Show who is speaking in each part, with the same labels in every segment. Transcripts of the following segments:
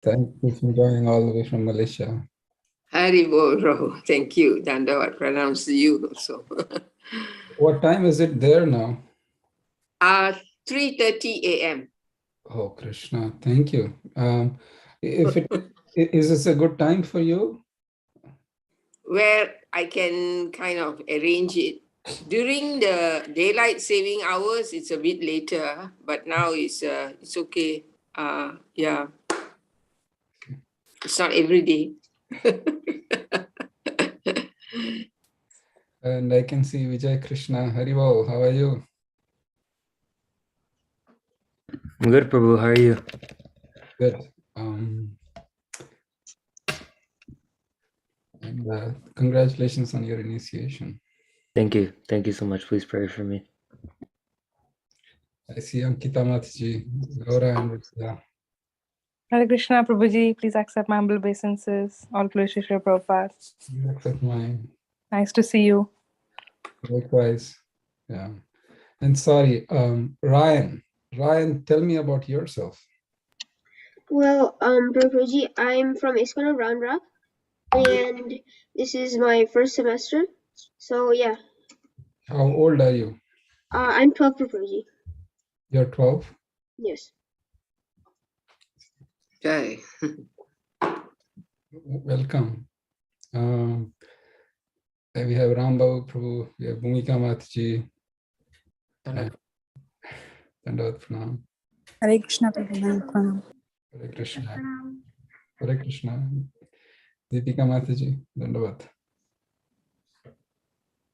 Speaker 1: Thank you for joining all the way from Malaysia.
Speaker 2: Haribol, Rahu. Thank you. Dandavat pranams to you also.
Speaker 1: What time is it there now?
Speaker 2: 3:30 a.m.
Speaker 1: Oh, Krishna, thank you. If it is this a good time for you?
Speaker 2: Where I can kind of arrange it. During the daylight saving hours, it's a bit later, but now it's okay. Yeah, it's not every day.
Speaker 1: And I can see Vijay Krishna. Haribol, how are you?
Speaker 3: I'm good, Prabhu. How are you?
Speaker 1: Good. And congratulations on your initiation.
Speaker 3: Thank you. Thank you so much. Please pray for me.
Speaker 1: I see Ankita Mataji, Laura, and Rita.
Speaker 4: Hare Krishna, Prabhuji. Please accept my humble obeisances. All glories to Srila Prabhupada.
Speaker 1: You accept mine.
Speaker 4: Nice to see you.
Speaker 1: Likewise. Yeah. And sorry, Ryan. Ryan, tell me about yourself.
Speaker 5: Well, Prabhuji, I'm from ISKCON of Round Rock, and this is my first semester. So yeah.
Speaker 1: How old are you?
Speaker 5: I'm 12, Prabhuji.
Speaker 1: You're 12?
Speaker 5: Yes.
Speaker 2: Okay.
Speaker 1: Welcome. We have Rambabu Prabhu, we have Bhumika Mataji. Dandavat Pranam.
Speaker 6: Hare Krishna, Prabhu.
Speaker 1: Hare Krishna. Hare Krishna. Deepika Mataji, Dandavat.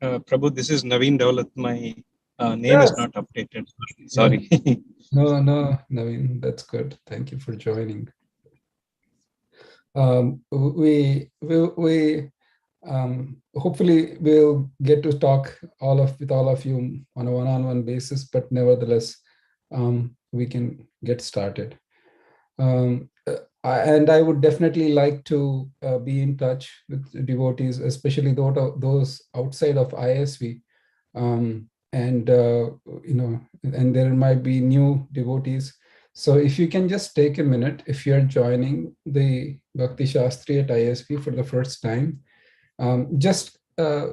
Speaker 7: Prabhu, this is Naveen Dawlat. My name is not updated. Sorry.
Speaker 1: No, Naveen, that's good. Thank you for joining. Hopefully we'll get to talk with all of you on a one-on-one basis, but nevertheless, we can get started. And I would definitely like to be in touch with devotees, especially those outside of ISV, and there might be new devotees. So if you can just take a minute, if you're joining the Bhakti Shastri at ISV for the first time, just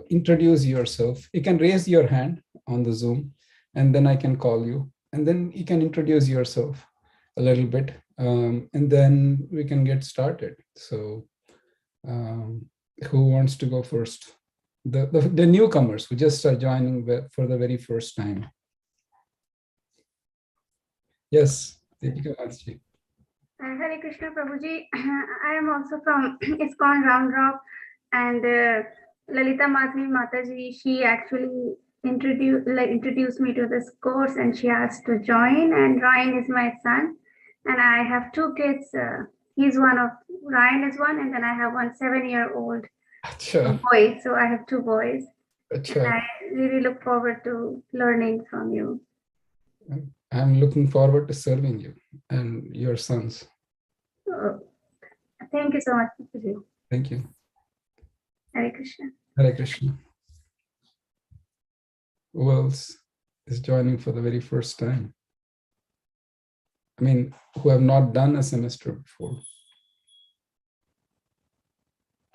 Speaker 1: introduce yourself. You can raise your hand on the Zoom, and then I can call you, and then you can introduce yourself a little bit, and then we can get started. So who wants to go first? The newcomers who just are joining for the very first time. Yes, Deepika Mataji.
Speaker 8: Hare Krishna, Prabhuji. I am also from ISKCON Round Rock, and Lalita Madhvi Mataji, she actually introduced me to this course, and she asked to join. And Ryan is my son, and I have two kids. Ryan is one, and then I have one 7-year-old boy. So I have two boys. And I really look forward to learning from you.
Speaker 1: I'm looking forward to serving you and your sons.
Speaker 8: Thank you so much, Prabhuji.
Speaker 1: Thank you.
Speaker 8: Hare Krishna.
Speaker 1: Hare Krishna. Who else is joining for the very first time? I mean, who have not done a semester before?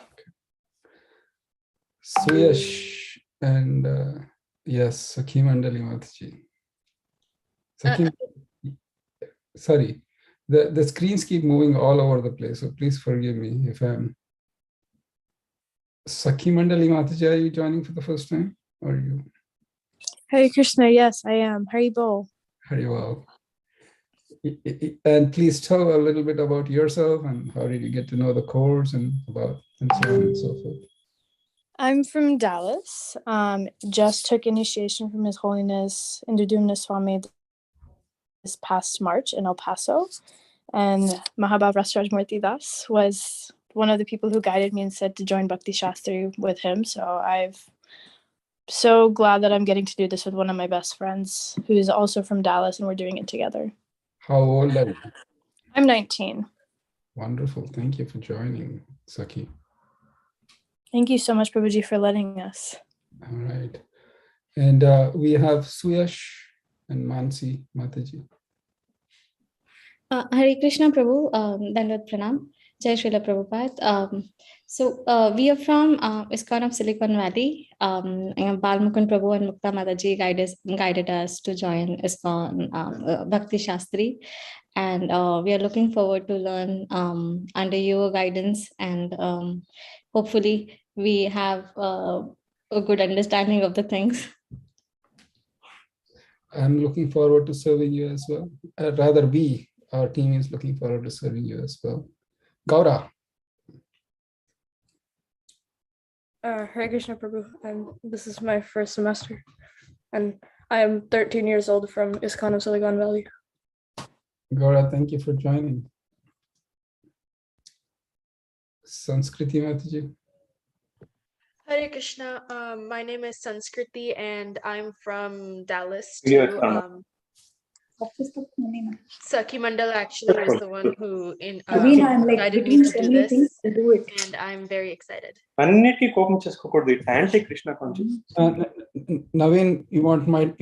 Speaker 1: Okay. Suyash and yes, Sakhi Mandali Mataji. Sorry, the screens keep moving all over the place, so please forgive me if I'm... Sakhi Mandali Mataji, are you joining for the first time? Or are you?
Speaker 6: Hare Krishna, yes, I am. Haribol.
Speaker 1: Haribol. And please tell a little bit about yourself and how did you get to know the course and so on and so forth.
Speaker 6: I'm from Dallas. Just took initiation from His Holiness Indradumna Swami this past March in El Paso. And Mahabhav Rasraj Murti Das was one of the people who guided me and said to join Bhakti Shastri with him. So I'm so glad that I'm getting to do this with one of my best friends who is also from Dallas, and we're doing it together.
Speaker 1: How old are you?
Speaker 6: I'm 19.
Speaker 1: Wonderful. Thank you for joining, Sakhi.
Speaker 6: Thank you so much, Prabhuji, for letting us.
Speaker 1: All right. And we have Suyash and Mansi Mataji.
Speaker 9: Hare Krishna Prabhu, Dandavat Pranam, Jai Srila Prabhupada. We are from ISKCON of Silicon Valley. Balmukund Prabhu and Mukta Mataji guided us to join ISKCON Bhakti Shastri. And we are looking forward to learn under your guidance, and hopefully we have a good understanding of the things.
Speaker 1: I'm looking forward to serving you as well. Our team is looking forward to serving you as well. Gaura.
Speaker 10: Hare Krishna Prabhu, this is my first semester, and I am 13 years old from ISKCON of Silicon Valley.
Speaker 1: Gaura, thank you for joining. Sanskriti Mataji.
Speaker 11: Hare Krishna. My name is Sanskriti, and I'm from Dallas
Speaker 12: Yes,
Speaker 11: too. Sakhi Mandal actually was the one who guided me to do this, and I'm very excited.
Speaker 12: Anti-Krishna conscious.
Speaker 1: Naveen, you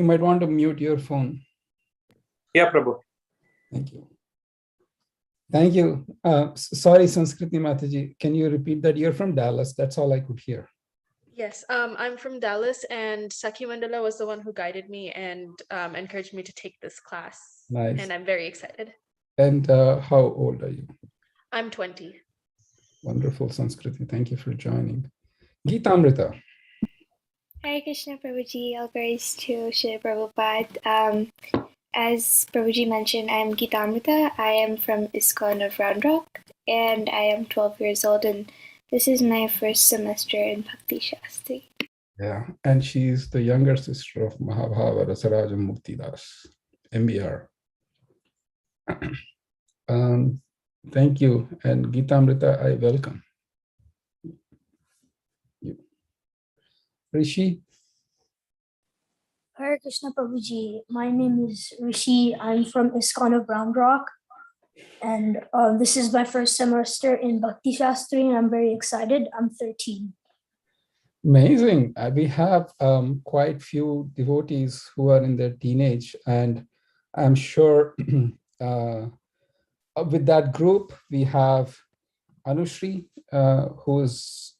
Speaker 1: might want to mute your phone.
Speaker 12: Yeah, Prabhu.
Speaker 1: Thank you. Thank you. Sorry, Sanskriti Mataji. Can you repeat that? You're from Dallas. That's all I could hear.
Speaker 11: Yes, I'm from Dallas, and Sakhi Mandala was the one who guided me and encouraged me to take this class.
Speaker 1: Nice.
Speaker 11: And I'm very excited.
Speaker 1: And how old are you?
Speaker 11: I'm 20.
Speaker 1: Wonderful, Sanskriti. Thank you for joining. Geetamrita.
Speaker 13: Hare Krishna Prabhuji, all praise to Shri Prabhupada. As Prabhuji mentioned, I'm Geetamrita. I am from ISKCON of Round Rock, and I am 12 years old, and this is my first semester in Bhakti Shastri.
Speaker 1: Yeah, and she's the younger sister of Mahabhava Rasaraja Muktidas, MBR. Thank you, and Geetamrita, I welcome you. Rishi.
Speaker 14: Hare Krishna Prabhuji. My name is Rishi. I'm from ISKCON of Round Rock. And this is my first semester in Bhakti Shastri, and I'm very excited. I'm 13.
Speaker 1: Amazing. We have quite few devotees who are in their teenage, and I'm sure with that group, we have Anushri, who's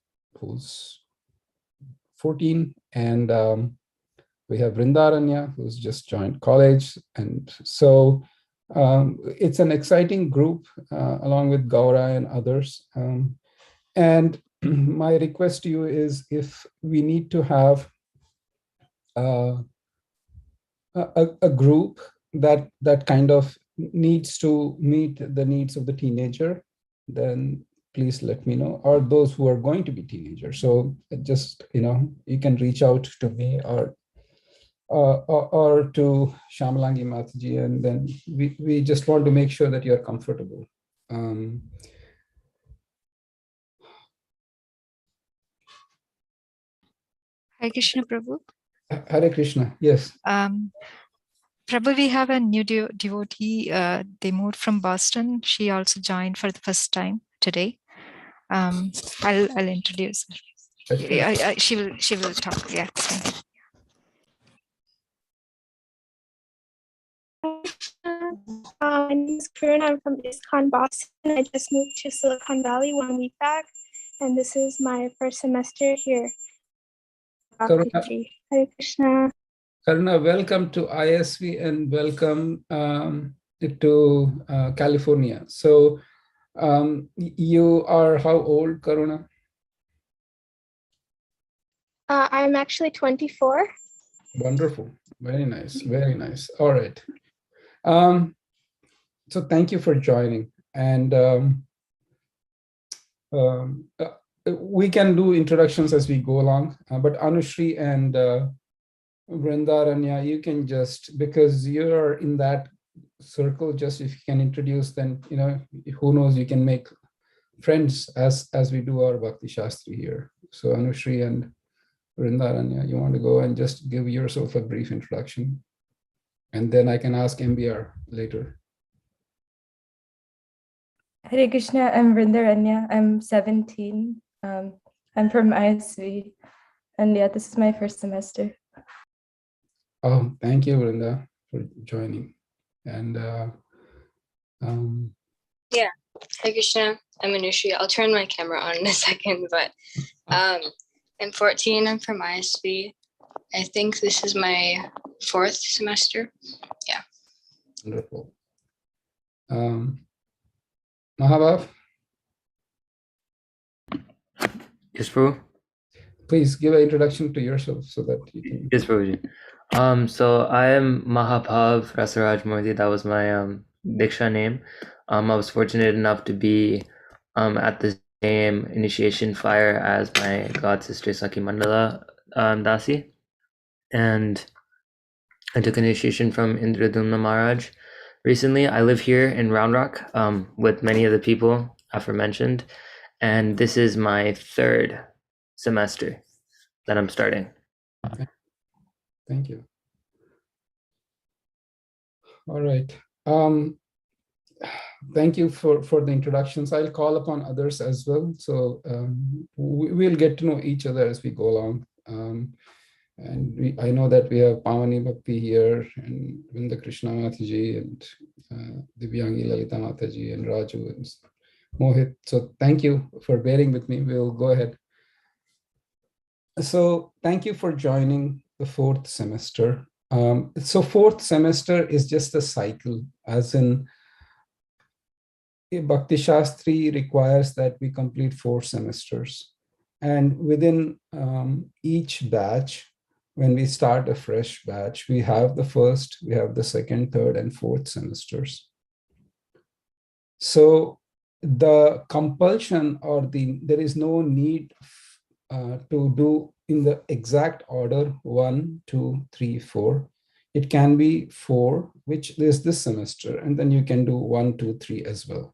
Speaker 1: 14, and we have Vrindaranya, who's just joined college. And so it's an exciting group, along with Gaura and others. And my request to you is, if we need to have a group that kind of needs to meet the needs of the teenager, then please let me know, or those who are going to be teenagers. So just, you can reach out to me or to Shamalangi Mataji, and then we just want to make sure that you're comfortable.
Speaker 15: Hare Krishna Prabhu.
Speaker 1: Hare Krishna, yes.
Speaker 15: Prabhu, we have a new devotee. They moved from Boston. She also joined for the first time today. I'll introduce her.
Speaker 1: Okay.
Speaker 15: She will talk. Yeah.
Speaker 16: My name is Karen. I'm from ISKCON Boston. I just moved to Silicon Valley 1 week back, and this is my first semester here. Hare Krishna.
Speaker 1: Karuna, welcome to ISV and welcome to California. So you are how old, Karuna?
Speaker 16: I'm actually 24.
Speaker 1: Wonderful. Very nice. Very nice. All right. So thank you for joining. And we can do introductions as we go along, but Anushri and Vrindaranya, you can just, because you're in that circle, just if you can introduce, then, who knows, you can make friends as we do our Bhakti Shastri here. So Anushri and Vrindaranya, you want to go and just give yourself a brief introduction, and then I can ask MBR later.
Speaker 4: Hare Krishna, I'm Vrindaranya. I'm 17. I'm from ISV, and yeah, this is my first semester.
Speaker 1: Oh, thank you, Vrinda, for joining. And
Speaker 17: Yeah, Hare Krishna, I'm Anushree. I'll turn my camera on in a second, but I'm 14, I'm from ISV. I think this is my 4th semester. Yeah.
Speaker 1: Wonderful. Mahabhav?
Speaker 3: Yes, Prabhu.
Speaker 1: Please give an introduction to yourself so that you can.
Speaker 3: Yes, Prabhuji. So I am Mahabhav Rasaraj Murthy. That was my Diksha name. I was fortunate enough to be at the same initiation fire as my god sister Sakhi Mandala Dasi, and I took initiation from Indradumna Maharaj. Recently, I live here in Round Rock with many of the people aforementioned, and this is my 3rd semester that I'm starting.
Speaker 1: Thank you. All right. Thank you for the introductions. I'll call upon others as well. So we'll get to know each other as we go along. And I know that we have Pavani Bhakti here, and Vrinda Krishna Mataji, and Divyangi Lalita Mataji, and Raju, and Mohit. So thank you for bearing with me. We'll go ahead. So thank you for joining the 4th semester. So 4th semester is just a cycle, as in Bhakti Shastri requires that we complete 4 semesters. And within each batch, when we start a fresh batch, we have the 1st, we have the 2nd, 3rd, and 4th semesters. So the compulsion or there is no need to do in the exact order 1, 2, 3, 4. It can be 4, which is this semester, and then you can do 1, 2, 3 as well.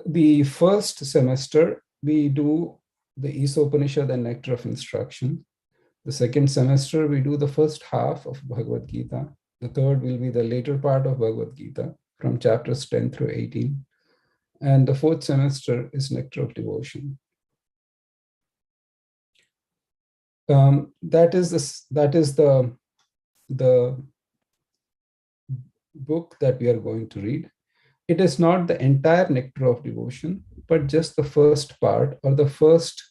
Speaker 1: The 1st semester, we do the Isopanishad and Nectar of Instruction. The 2nd semester, we do the first half of Bhagavad Gita. The 3rd will be the later part of Bhagavad Gita from chapters 10 through 18. And the 4th semester is Nectar of Devotion. That is the book that we are going to read. It is not the entire Nectar of Devotion, but just the first part or the first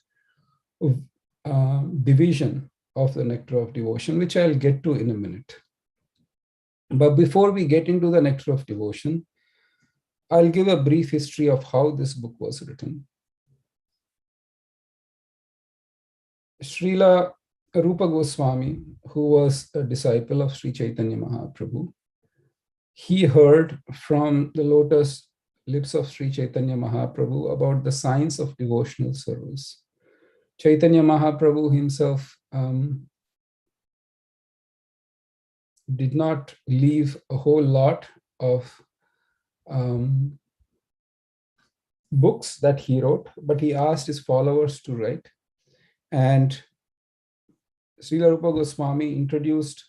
Speaker 1: division of the Nectar of Devotion, which I'll get to in a minute. But before we get into the Nectar of Devotion, I'll give a brief history of how this book was written. Srila Rupa Goswami, who was a disciple of Sri Chaitanya Mahaprabhu, he heard from the lotus lips of Sri Chaitanya Mahaprabhu about the science of devotional service. Chaitanya Mahaprabhu himself did not leave a whole lot of books that he wrote, but he asked his followers to write. And Srila Rupa Goswami introduced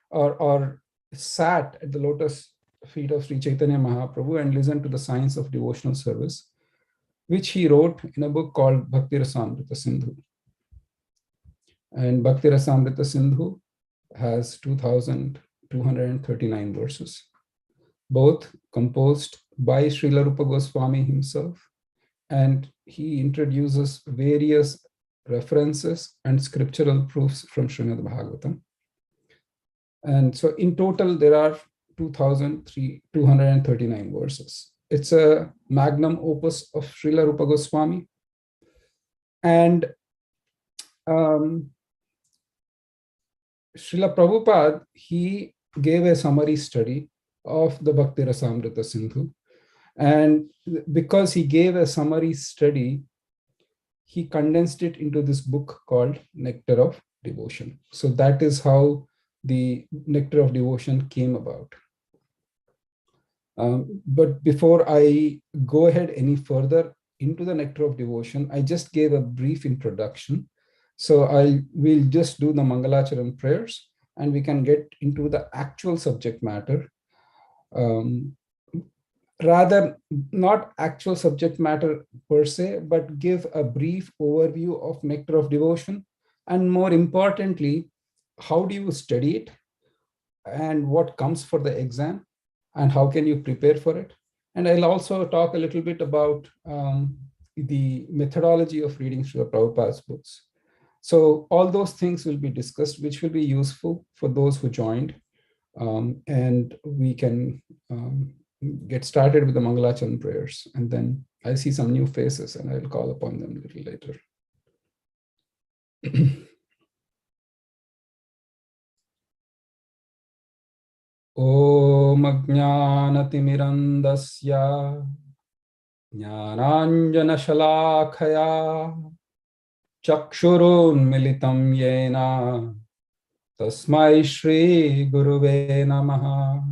Speaker 1: or sat at the lotus feet of Sri Chaitanya Mahaprabhu and listened to the science of devotional service, which he wrote in a book called Bhakti Rasamrita Sindhu. And Bhakti Rasamrita Sindhu has 2,239 verses, both composed by Srila Rupa Goswami himself, and he introduces various references and scriptural proofs from Srimad Bhagavatam. And so in total, there are 2,239 verses. It's a magnum opus of Srila Rupa Goswami. And Srila Prabhupada, he gave a summary study of the Bhakti Rasamrita Sindhu. And because he gave a summary study, he condensed it into this book called Nectar of Devotion. So that is how the Nectar of Devotion came about. But before I go ahead any further into the Nectar of Devotion, I just gave a brief introduction. So we'll just do the Mangalacharan prayers and we can get into the actual subject matter. Rather, not actual subject matter per se, but give a brief overview of Nectar of Devotion. And more importantly, how do you study it and what comes for the exam? and how can you prepare for it. And I'll also talk a little bit about the methodology of reading Srila Prabhupada's books. So all those things will be discussed, which will be useful for those who joined. And we can get started with the Mangalachan prayers. And then I see some new faces and I'll call upon them a little later. Om Ajnanatimirandasya Jnananjana Shalakaya Chakshurun Militam Yena Tasmai Shri Guruve Namaha.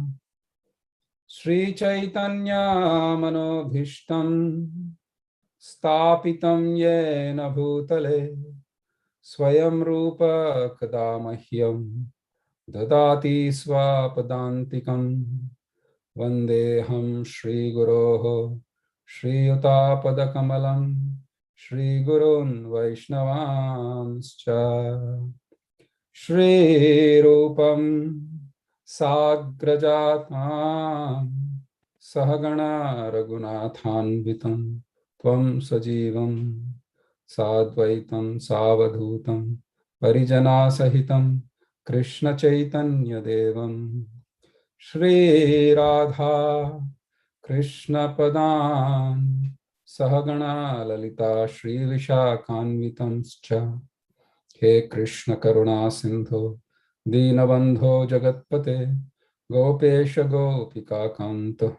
Speaker 1: Shri Chaitanya Manobhishtam Stapitam Yena Bhutale Swayam Rupa Kadamahyam Dadati Swapadantikam Vandeham Shri Guroho Shri Utapada Kamalam Shri Gurun Vaishnavanscha Shri Rupam Sagrajatam Sahagana Raghunathanvitam Tvam Sajivam Sadvaitam Savadhutam Parijana Sahitam Krishna Chaitanya Devam Shri Radha Krishna Padan Sahagana Lalita Shri Vishakhanvitamscha He Krishna Karuna Sindhu Dinabandho Jagatpate Gopesha Gopika Kanta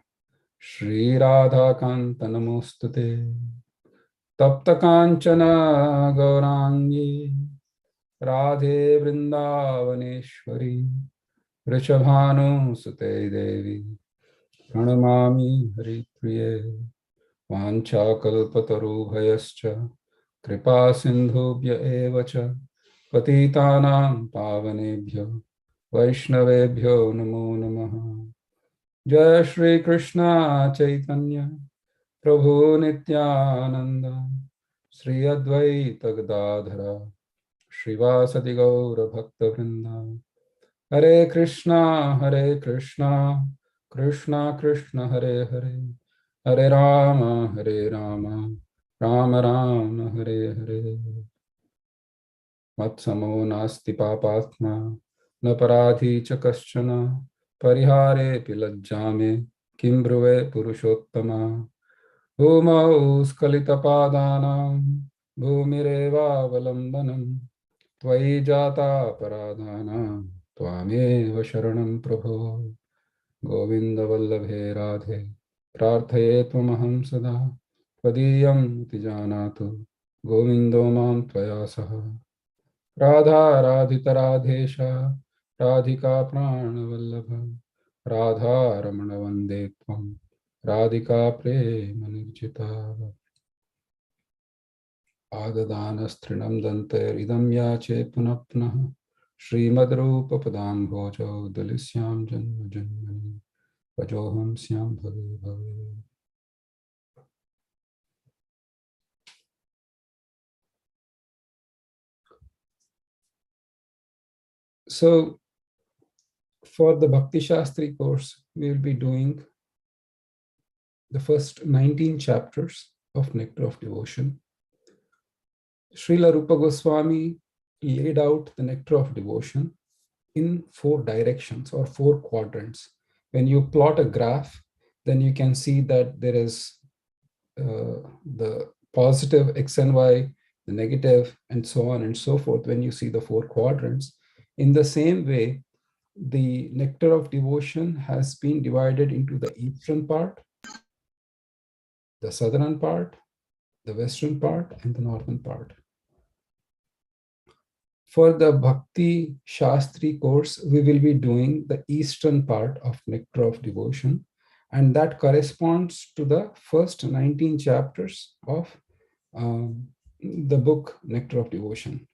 Speaker 1: Shri Radha Kanta Namostute Tapta Kanchana Gaurangi Radhe Vrindavaneshwari Rishabhanu Sute Devi Pranamami Hari Priye Vancha Kalpatarubhayascha Kripa Sindhubhya Evacha Patitanam Pavanebhyo Vaishnavebhyo Namo Namaha. Jai Shri Krishna Chaitanya Prabhu Nityananda Shri Advaita Gadadhara Srivasati Gaura Bhakta Vrinda. Hare Krishna Krishna Krishna Hare Hare Hare Rama Rama Rama Hare Hare. Matsamo nasti papatma na paradhi cha kaschana parihare pilajjame kim bruve purushottama bhumau skalita padanam bhumireva avalambanam tvai jata paradhanam tvameva sharanam prabho govinda vallabhe radhe prarthaye tvamaham sada tvadiyam iti janatu govindo mam tvaya saha Radha Radhita Radhesha Radhika Pranavallabha Radha Ramana Vande Tvam Radhika Prema Nirjita Adadhanastrinam Danter Idam Yache Punapnah Srimad Rupa Padam Bhojo Dalisyam Janma Janmani Vajoham Syam Bhave Bhave. So, for the Bhakti Shastri course, we will be doing the first 19 chapters of Nectar of Devotion. Srila Rupa Goswami laid out the Nectar of Devotion in 4 directions or 4 quadrants. When you plot a graph, then you can see that there is the positive X and Y, the negative, and so on and so forth when you see the 4 quadrants. In the same way, the Nectar of Devotion has been divided into the eastern part, the southern part, the western part, and the northern part. For the Bhakti Shastri course, we will be doing the eastern part of Nectar of Devotion, and that corresponds to the first 19 chapters of the book Nectar of Devotion.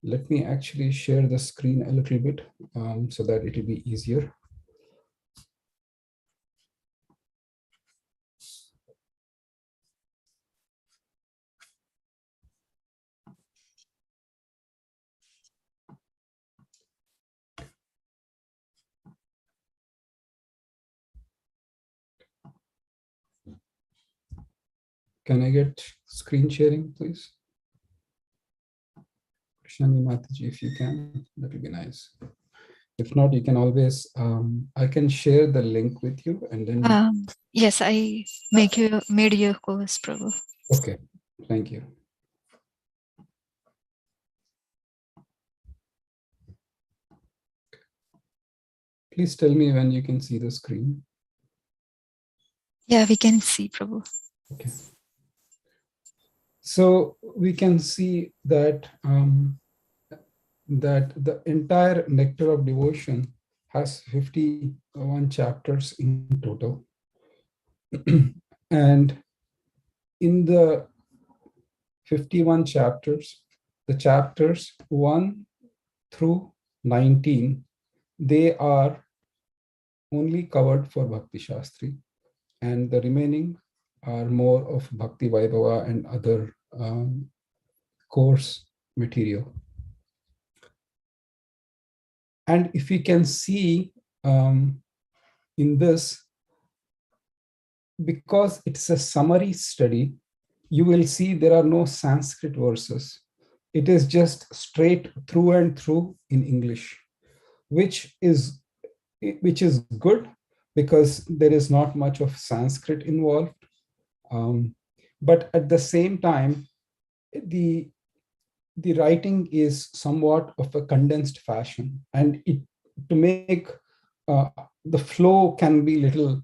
Speaker 1: Let me actually share the screen a little bit so that it will be easier. Can I get screen sharing, please? Shani Mataji, if you can, that would be nice. If not, you can always, I can share the link with you and then.
Speaker 15: Yes, I made you co-host, Prabhu.
Speaker 1: Okay, thank you. Please tell me when you can see the screen.
Speaker 15: Yeah, we can see, Prabhu.
Speaker 1: Okay. So we can see that that the entire Nectar of Devotion has 51 chapters in total. And in the 51 chapters, the chapters 1 through 19, they are only covered for Bhakti Shastri, and the remaining are more of Bhakti Vaibhava and other course material. And if we can see in this, because it's a summary study, you will see there are no Sanskrit verses. It is just straight through and through in English, which is good because there is not much of Sanskrit involved. But at the same time, the writing is somewhat of a condensed fashion, and to make the flow can be little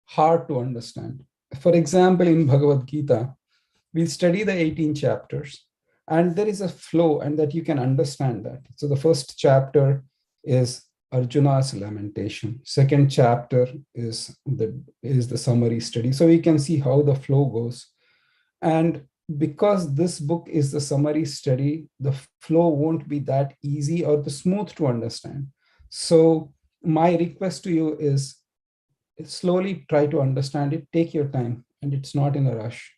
Speaker 1: hard to understand. For example, in Bhagavad Gita, we study the 18 chapters, and there is a flow, and that you can understand that. So the first chapter is Arjuna's lamentation. Second chapter is the summary study. So we can see how the flow goes. And because this book is the summary study, the flow won't be that easy or the smooth to understand. So my request to you is slowly try to understand it, take your time, and it's not in a rush.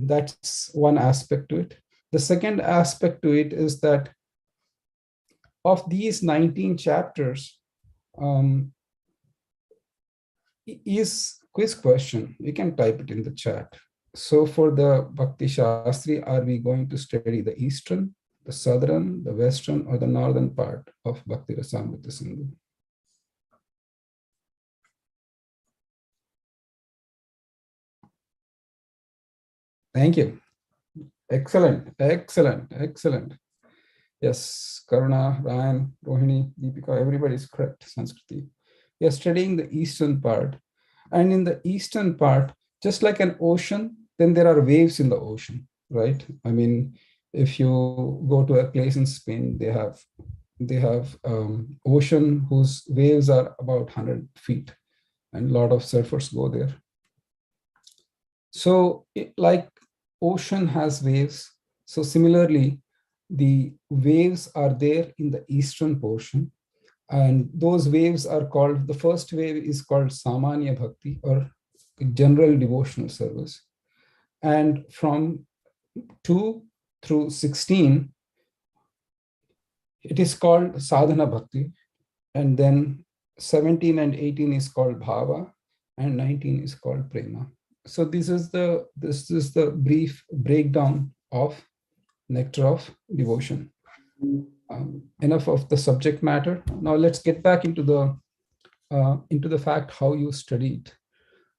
Speaker 1: That's one aspect to it. The second aspect to it is that of these 19 chapters, is quiz question. You can type it in the chat. So for the Bhakti Shastri, are we going to study the eastern, the southern, the western, or the northern part of Bhakti Rasamrita Sindhu? Thank you. Excellent, excellent, excellent. Yes, Karuna, Ryan, Rohini, Deepika, everybody is correct, Sanskriti. We are studying the eastern part. And in the eastern part, just like an ocean, then there are waves in the ocean, right? I mean, if you go to a place in Spain, they have ocean whose waves are about 100 feet, and a lot of surfers go there. So like ocean has waves, so similarly, the waves are there in the eastern portion, and those waves are called, the first wave is called Samanya Bhakti, or general devotional service. And from 2 through 16, it is called Sadhana Bhakti, and then 17 and 18 is called Bhava, and 19 is called Prema. So this is the brief breakdown of Nectar of Devotion. Enough of the subject matter. Now let's get back into the fact how you study it.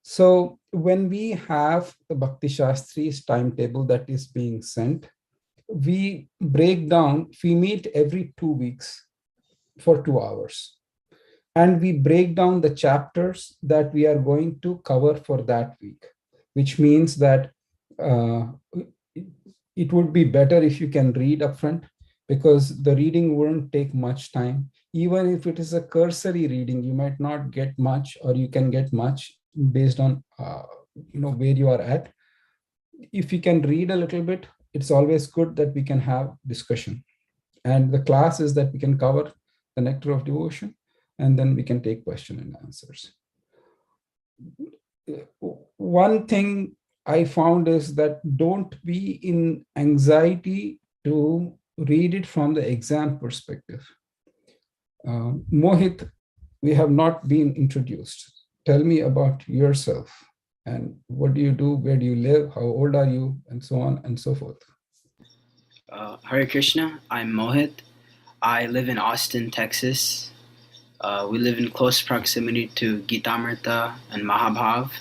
Speaker 1: So when we have the Bhakti Shastri's timetable that is being sent, we break down, we meet every 2 weeks for 2 hours. And we break down the chapters that we are going to cover for that week, which means that it would be better if you can read upfront, because the reading wouldn't take much time. Even if it is a cursory reading, you might not get much, or you can get much based on where you are at. If you can read a little bit, it's always good that we can have discussion. And the class is that we can cover the Nectar of Devotion, and then we can take question and answers. One thing I found is that don't be in anxiety to read it from the exam perspective. Mohit, we have not been introduced. Tell me about yourself and what do you do, where do you live, how old are you, and so on and so forth.
Speaker 18: Hare Krishna, I'm Mohit. I live in Austin, Texas. We live in close proximity to Gitamrita and Mahabhav.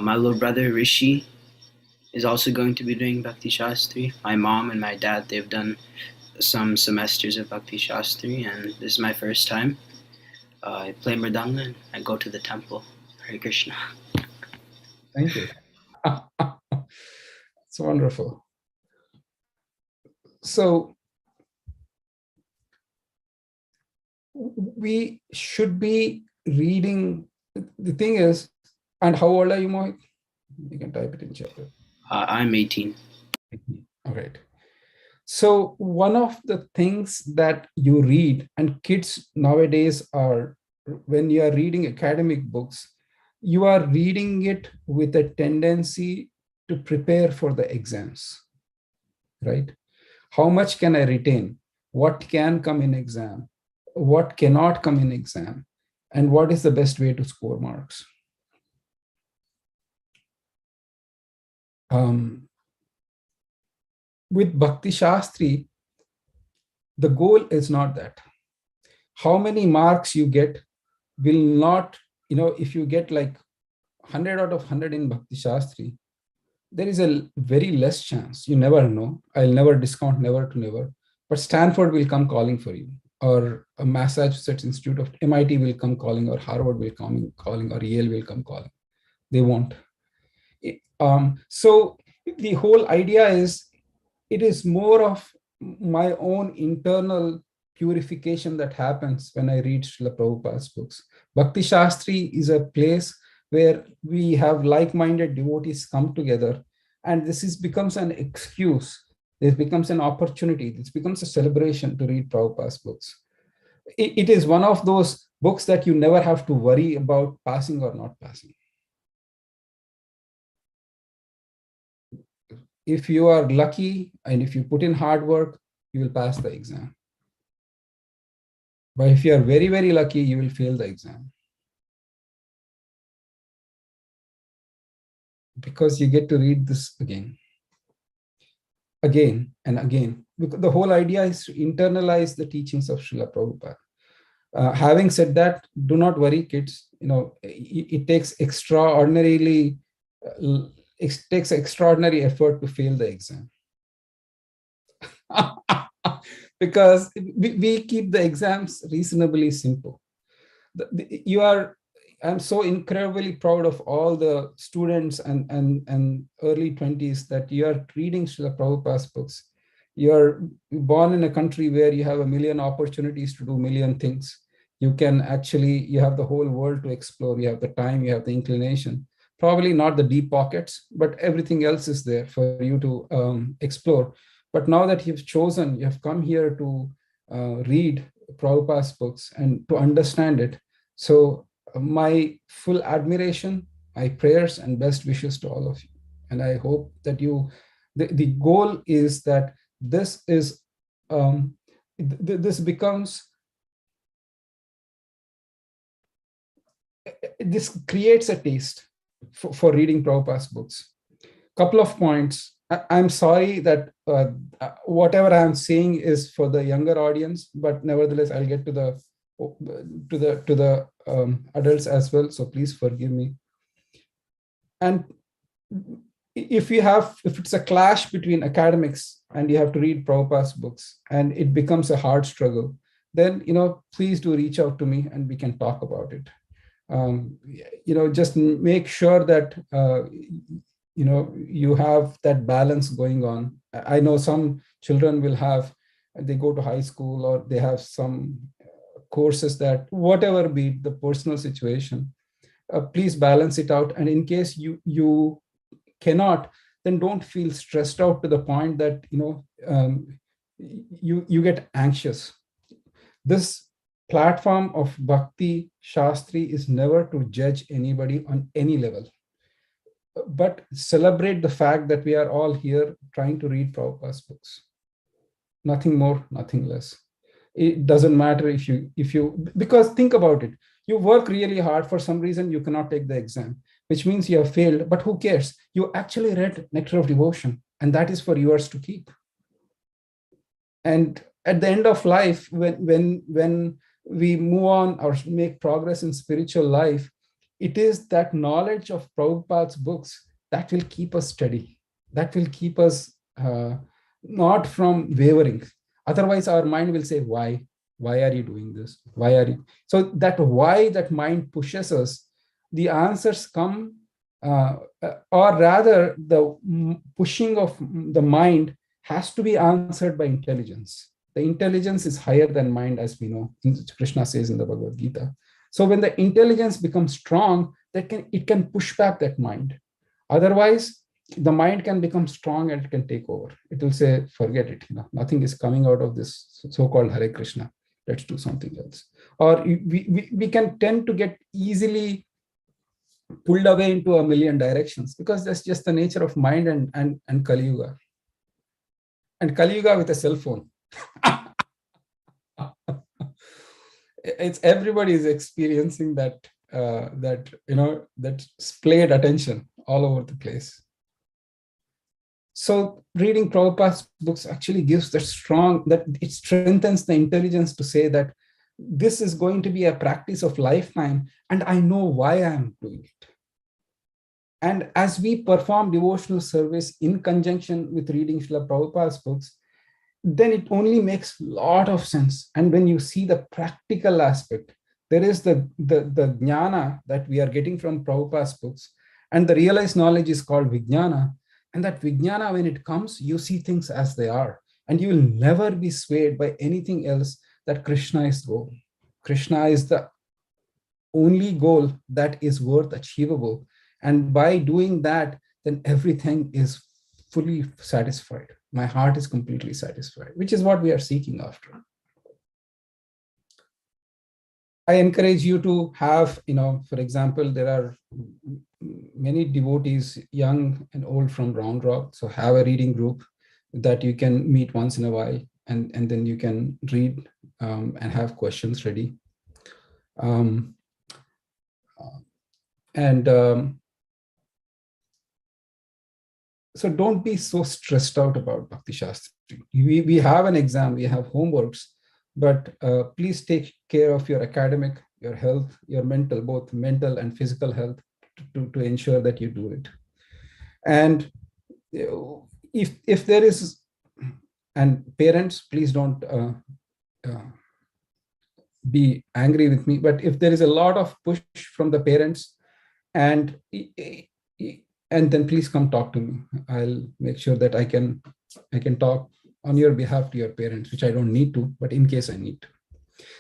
Speaker 18: My little brother Rishi is also going to be doing Bhakti Shastri. My mom and my dad, they've done some semesters of Bhakti Shastri, and this is my first time. I play mridanga and I go to the temple. Hare Krishna.
Speaker 1: Thank you. It's wonderful. So we should be reading. The thing is, and how old are you, Mohit? You can type it in chat.
Speaker 18: I'm 18.
Speaker 1: All right. So one of the things that you read, and kids nowadays are, when you are reading academic books, you are reading it with a tendency to prepare for the exams, right? How much can I retain? What can come in exam? What cannot come in exam? And what is the best way to score marks? With Bhakti Shastri, the goal is not that. How many marks you get will not, if you get like 100 out of 100 in Bhakti Shastri, there is a very less chance. You never know. I'll never discount never to never. But Stanford will come calling for you, or a Massachusetts Institute of MIT will come calling, or Harvard will come calling, or Yale will come calling. They won't. So the whole idea is, it is more of my own internal purification that happens when I read Srila Prabhupada's books. Bhakti Shastri is a place where we have like-minded devotees come together, and this becomes an excuse. This becomes an opportunity. This becomes a celebration to read Prabhupada's books. It is one of those books that you never have to worry about passing or not passing. If you are lucky and if you put in hard work, you will pass the exam. But if you are very, very lucky, you will fail the exam. Because you get to read this again and again. Because the whole idea is to internalize the teachings of Srila Prabhupada. Having said that, do not worry, kids. It takes extraordinary effort to fail the exam. Because we keep the exams reasonably simple. I'm so incredibly proud of all the students and early 20s that you are reading Srila Prabhupada's books. You are born in a country where you have a million opportunities to do a million things. You have the whole world to explore. You have the time, you have the inclination. Probably not the deep pockets, but everything else is there for you to explore. But now that you've chosen, you have come here to read Prabhupada's books and to understand it. So my full admiration, my prayers and best wishes to all of you. And I hope that the goal is that this creates a taste for reading Prabhupada's books. Couple of points. I'm sorry that whatever I'm saying is for the younger audience, but nevertheless, I'll get to the adults as well. So please forgive me. And if it's a clash between academics and you have to read Prabhupada's books and it becomes a hard struggle, then please do reach out to me and we can talk about it. Just make sure that you have that balance going on. I know some children they go to high school or they have some courses that, whatever be the personal situation, please balance it out. And in case you cannot, then don't feel stressed out to the point that you get anxious. This platform of Bhakti Shastri is never to judge anybody on any level, but celebrate the fact that we are all here trying to read Prabhupada's books. Nothing more, nothing less. It doesn't matter if you, because think about it. You work really hard, for some reason you cannot take the exam, which means you have failed, but who cares? You actually read Nectar of Devotion, and that is for yours to keep. And at the end of life, when we move on or make progress in spiritual life, it is that knowledge of Prabhupada's books that will keep us steady, that will keep us not from wavering. Otherwise, our mind will say, why are you doing this? Why are you? So that why that mind pushes us, the answers come, or rather the pushing of the mind has to be answered by intelligence. The intelligence is higher than mind, as we know, Krishna says in the Bhagavad Gita. So when the intelligence becomes strong, it can push back that mind. Otherwise, the mind can become strong and it can take over. It will say, forget it, nothing is coming out of this so-called Hare Krishna. Let's do something else. Or we can tend to get easily pulled away into a million directions, because that's just the nature of mind and Kali Yuga. And Kali Yuga with a cell phone. It's everybody is experiencing that splayed attention all over the place. So reading Prabhupada's books actually gives that it strengthens the intelligence to say that this is going to be a practice of lifetime, and I know why I'm doing it. And as we perform devotional service in conjunction with reading Srila Prabhupada's books, then it only makes a lot of sense. And when you see the practical aspect, there is the jnana that we are getting from Prabhupada's books, and the realized knowledge is called vijnana. And that vijnana, when it comes, you see things as they are, and you will never be swayed by anything else that Krishna is goal. Krishna is the only goal that is worth achievable. And by doing that, then everything is fully satisfied. My heart is completely satisfied, which is what we are seeking after. I encourage you to have, for example, there are many devotees, young and old, from Round Rock. So have a reading group that you can meet once in a while, and then you can read and have questions ready. So don't be so stressed out about Bhakti Shastri. We have an exam, we have homeworks, but please take care of your academic, your health, your mental, both mental and physical health, to ensure that you do it. And if there is, and parents, please don't be angry with me, but if there is a lot of push from the parents, and then please come talk to me. I'll make sure that I can talk on your behalf to your parents, which I don't need to, but in case I need to.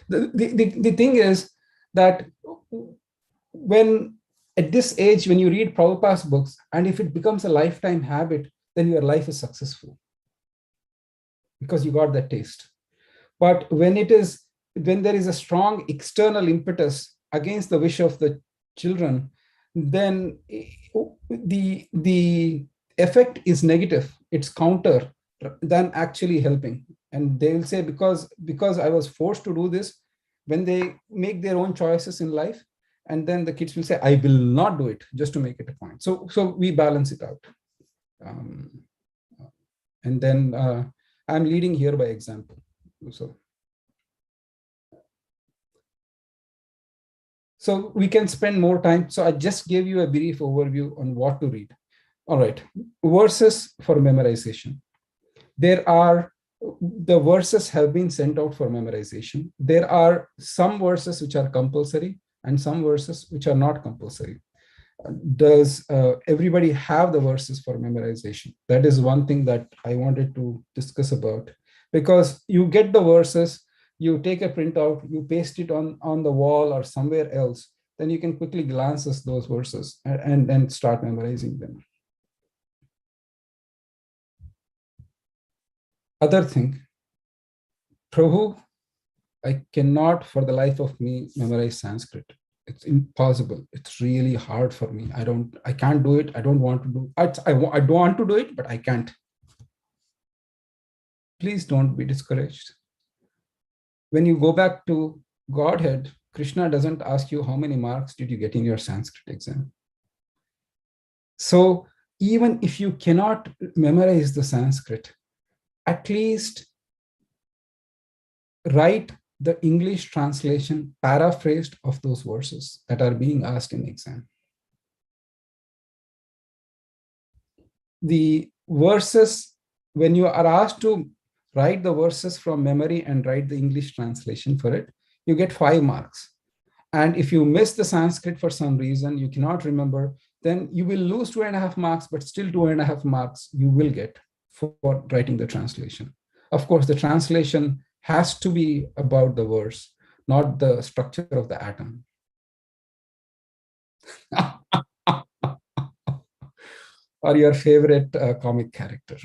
Speaker 1: The thing is that when at this age, when you read Prabhupada's books, and if it becomes a lifetime habit, then your life is successful, because you got that taste. But when there is a strong external impetus against the wish of the children, then the effect is negative. It's counter than actually helping. And they will say, because I was forced to do this, when they make their own choices in life, and then the kids will say, I will not do it, just to make it a point. So we balance it out. And then I'm leading here by example. So we can spend more time. So I just gave you a brief overview on what to read. All right, verses for memorization. The verses have been sent out for memorization. There are some verses which are compulsory and some verses which are not compulsory. Does everybody have the verses for memorization? That is one thing that I wanted to discuss about, because you get the verses, you take a printout, you paste it on the wall or somewhere else, then you can quickly glance at those verses and start memorizing them. Other thing, Prabhu, I cannot for the life of me memorize Sanskrit. It's impossible. It's really hard for me. I can't do it. I don't want to do it. I don't want to do it, but I can't. Please don't be discouraged. when you go back to Godhead, Krishna doesn't ask you how many marks did you get in your Sanskrit exam. So even if you cannot memorize the Sanskrit, at least write the English translation paraphrased of those verses that are being asked in exam. The verses, when you are asked to write the verses from memory and write the English translation for it, you get 5 marks. And if you miss the Sanskrit for some reason, you cannot remember, then you will lose 2.5 marks, but still 2.5 marks you will get for writing the translation. Of course, the translation has to be about the verse, not the structure of the atom. Or your favorite comic character.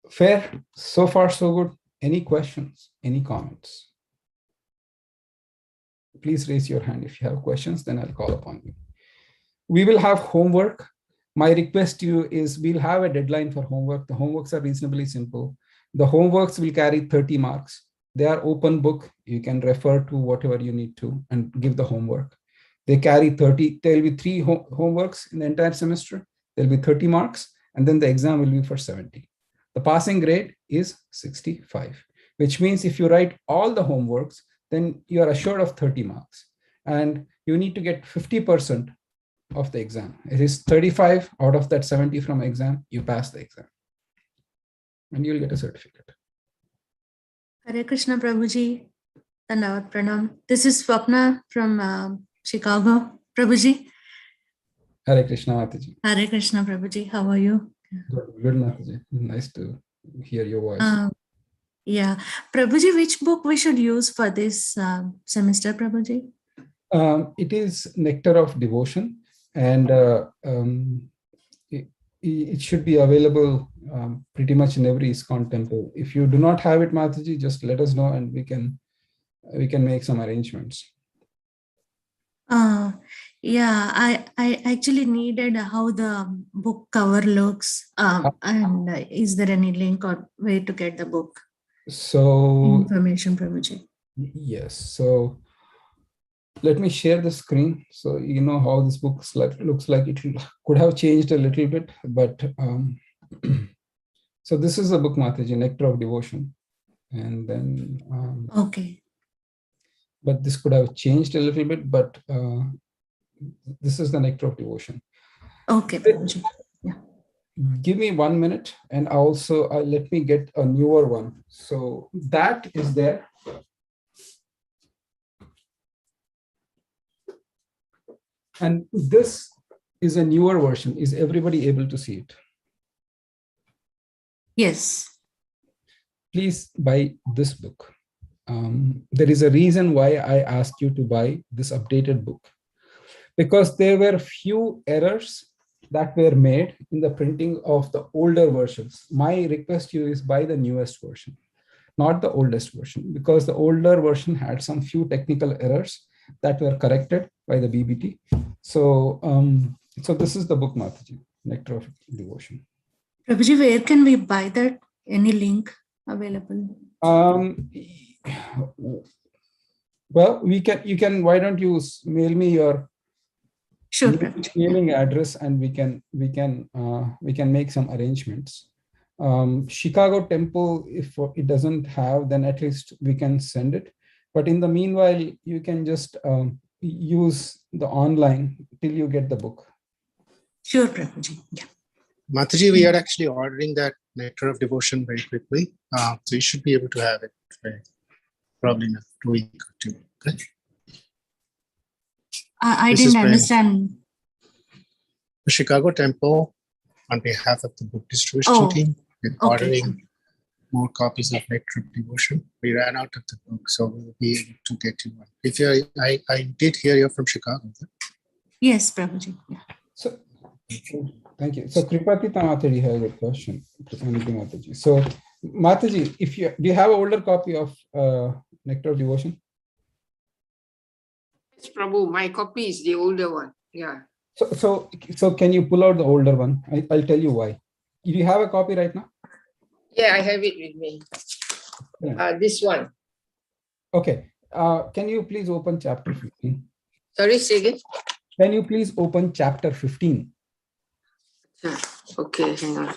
Speaker 1: Fair? So far, so good. Any questions? Any comments? Please raise your hand if you have questions, then I'll call upon you. We will have homework. My request to you is we'll have a deadline for homework. The homeworks are reasonably simple. The homeworks will carry 30 marks. They are open book. You can refer to whatever you need to and give the homework. They carry 30, there will be 3 homeworks in the entire semester. There'll be 30 marks, and then the exam will be for 70. The passing grade is 65, which means if you write all the homeworks, then you are assured of 30 marks. And you need to get 50% of the exam. It is 35 out of that 70 from exam, you pass the exam. And you'll get a certificate.
Speaker 19: Hare Krishna Prabhuji, Dandavat Pranam. This is Swapna from Chicago. Prabhuji.
Speaker 1: Hare Krishna Mataji.
Speaker 19: Hare Krishna Prabhuji. How are you?
Speaker 1: Good Mataji. Nice to hear your voice.
Speaker 19: Yeah. Prabhuji, which book we should use for this semester, Prabhuji?
Speaker 1: It is Nectar of Devotion, and it should be available pretty much in every ISKCON temple. If you do not have it, Mataji, just let us know and we can make some arrangements.
Speaker 19: Yeah, I actually needed how the book cover looks, and is there any link or way to get the book?
Speaker 1: So
Speaker 19: Information, Prabhuji.
Speaker 1: Yes. So let me share the screen so you know how this book looks like. It could have changed a little bit, but so this is a book, Mataji, Nectar of Devotion, and then
Speaker 19: okay.
Speaker 1: But this could have changed a little bit, but this is the Nectar of Devotion.
Speaker 19: Okay, Prabhuji. Yeah.
Speaker 1: Give me 1 minute, and also let me get a newer one. So that is there. And this is a newer version. Is everybody able to see it?
Speaker 19: Yes.
Speaker 1: Please buy this book. There is a reason why I asked you to buy this updated book, because there were few errors that were made in the printing of the older versions. My request to you is buy the newest version, not the oldest version, because the older version had some few technical errors that were corrected by the BBT. So, so this is the book, Mataji, Nectar of Devotion.
Speaker 19: Prabhuji, where can we buy that? Any link available?
Speaker 1: Well, you can, why don't you mail me your mailing address, and we can make some arrangements. Chicago temple, if it doesn't have, then at least we can send it. But in the meanwhile, you can just use the online till you get the book.
Speaker 19: Sure, Prabhuji. Yeah.
Speaker 20: Mataji, we are actually ordering that Nectar of Devotion very quickly. So you should be able to have it probably in a week or 2. Okay?
Speaker 19: I didn't understand.
Speaker 20: The Chicago Temple, on behalf of the book distribution team, we're ordering more copies of Nectar of Devotion. We ran out of the book, so we'll be able to get you one. If I did hear you're from Chicago.
Speaker 19: Yes, Prabhuji. Yeah.
Speaker 1: So, thank you. So Kripati Mataji has a question. So Mataji, do you have an older copy of Nectar of Devotion?
Speaker 2: Yes, Prabhu, my copy is the older one. Yeah.
Speaker 1: So can you pull out the older one? I'll tell you why. Do you have a copy right now?
Speaker 2: Yeah, I have it with me. This one.
Speaker 1: Okay. Can you please open chapter 15?
Speaker 2: Sorry, say again.
Speaker 1: Can you please open chapter 15?
Speaker 2: Okay, hang on.